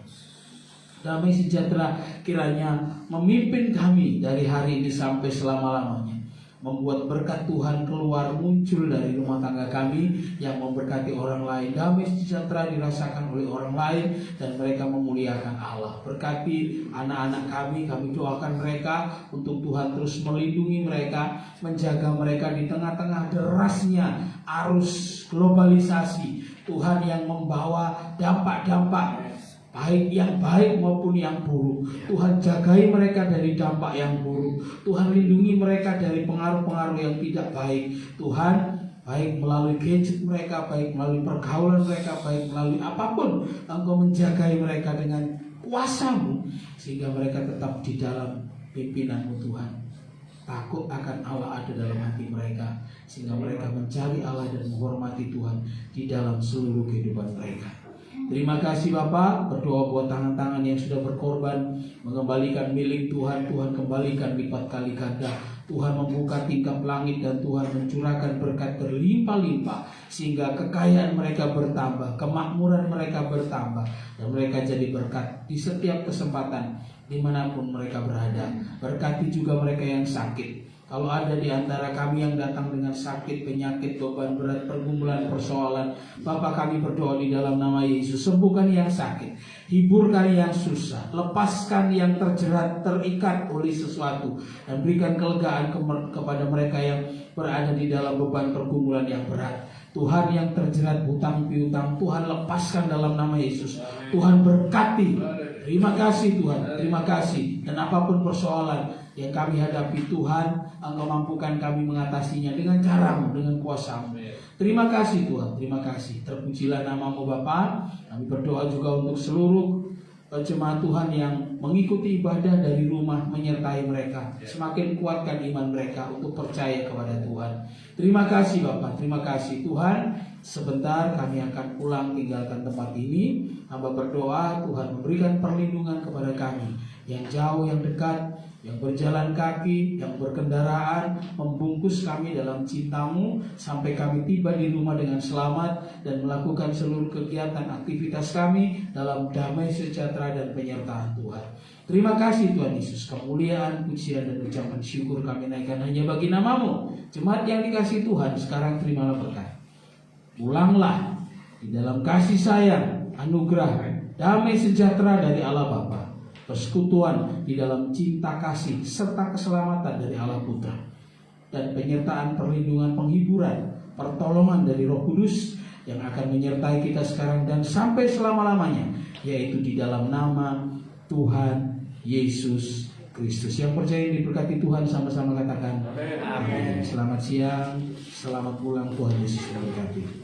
[SPEAKER 3] Damai sejahtera kiranya memimpin kami dari hari ini sampai selama-lamanya. Membuat berkat Tuhan keluar muncul dari rumah tangga kami yang memberkati orang lain. Damai sejahtera dirasakan oleh orang lain dan mereka memuliakan Allah. Berkati anak-anak kami doakan mereka untuk Tuhan terus melindungi mereka, menjaga mereka di tengah-tengah derasnya arus globalisasi. Tuhan yang membawa dampak-dampak baik yang baik maupun yang buruk. Tuhan jagai mereka dari dampak yang buruk. Tuhan lindungi mereka dari pengaruh-pengaruh yang tidak baik. Tuhan, baik melalui gadget mereka, baik melalui pergaulan mereka, baik melalui apapun, Engkau menjagai mereka dengan kuasa-Mu sehingga mereka tetap di dalam pimpinan-Mu Tuhan. Takut akan Allah ada dalam hati mereka sehingga mereka mencari Allah dan menghormati Tuhan di dalam seluruh kehidupan mereka. Terima kasih Bapak, berdoa buat tangan-tangan yang sudah berkorban mengembalikan milik Tuhan. Tuhan kembalikan lipat kali ganda Tuhan membuka tingkap langit dan Tuhan mencurahkan berkat berlimpah-limpah sehingga kekayaan mereka bertambah, kemakmuran mereka bertambah, dan mereka jadi berkat di setiap kesempatan dimanapun mereka berada. Berkati juga mereka yang sakit. Kalau ada di antara kami yang datang dengan sakit, penyakit, beban berat, pergumulan, persoalan, Bapa, kami berdoa di dalam nama Yesus, sembuhkan yang sakit, hiburkan yang susah, lepaskan yang terjerat, terikat oleh sesuatu, dan berikan kelegaan kepada mereka yang berada di dalam beban pergumulan yang berat. Tuhan, yang terjerat hutang piutang, Tuhan lepaskan dalam nama Yesus. Tuhan berkati. Terima kasih Tuhan, terima kasih. Dan apapun persoalan yang kami hadapi, Tuhan, Engkau mampukan kami mengatasinya dengan cara-Mu, dengan kuasa-Mu. Terima kasih Tuhan, terima kasih. Terpujilah nama-Mu Bapa. Kami berdoa juga untuk seluruh jemaat Tuhan yang mengikuti ibadah dari rumah, menyertai mereka. Semakin kuatkan iman mereka untuk percaya kepada Tuhan. Terima kasih Bapak, terima kasih Tuhan. Sebentar kami akan pulang tinggalkan tempat ini. Hamba berdoa Tuhan memberikan perlindungan kepada kami, yang jauh, yang dekat, yang berjalan kaki, yang berkendaraan, membungkus kami dalam cinta-Mu sampai kami tiba di rumah dengan selamat dan melakukan seluruh kegiatan aktivitas kami dalam damai, sejahtera, dan penyertaan Tuhan. Terima kasih Tuhan Yesus. Kemuliaan, pujian, dan ucapan syukur kami naikkan hanya bagi nama-Mu. Jemaat yang dikasihi Tuhan, sekarang terimalah berkat. Pulanglah di dalam kasih sayang, anugerah, damai sejahtera dari Allah Bapa, persekutuan di dalam cinta kasih serta keselamatan dari Allah Putra, dan penyertaan, perlindungan, penghiburan, pertolongan dari Roh Kudus yang akan menyertai kita sekarang dan sampai selama-lamanya, yaitu di dalam nama Tuhan Yesus Kristus. Yang percaya diberkati Tuhan sama-sama katakan amin. Selamat siang, selamat pulang, Tuhan Yesus memberkati.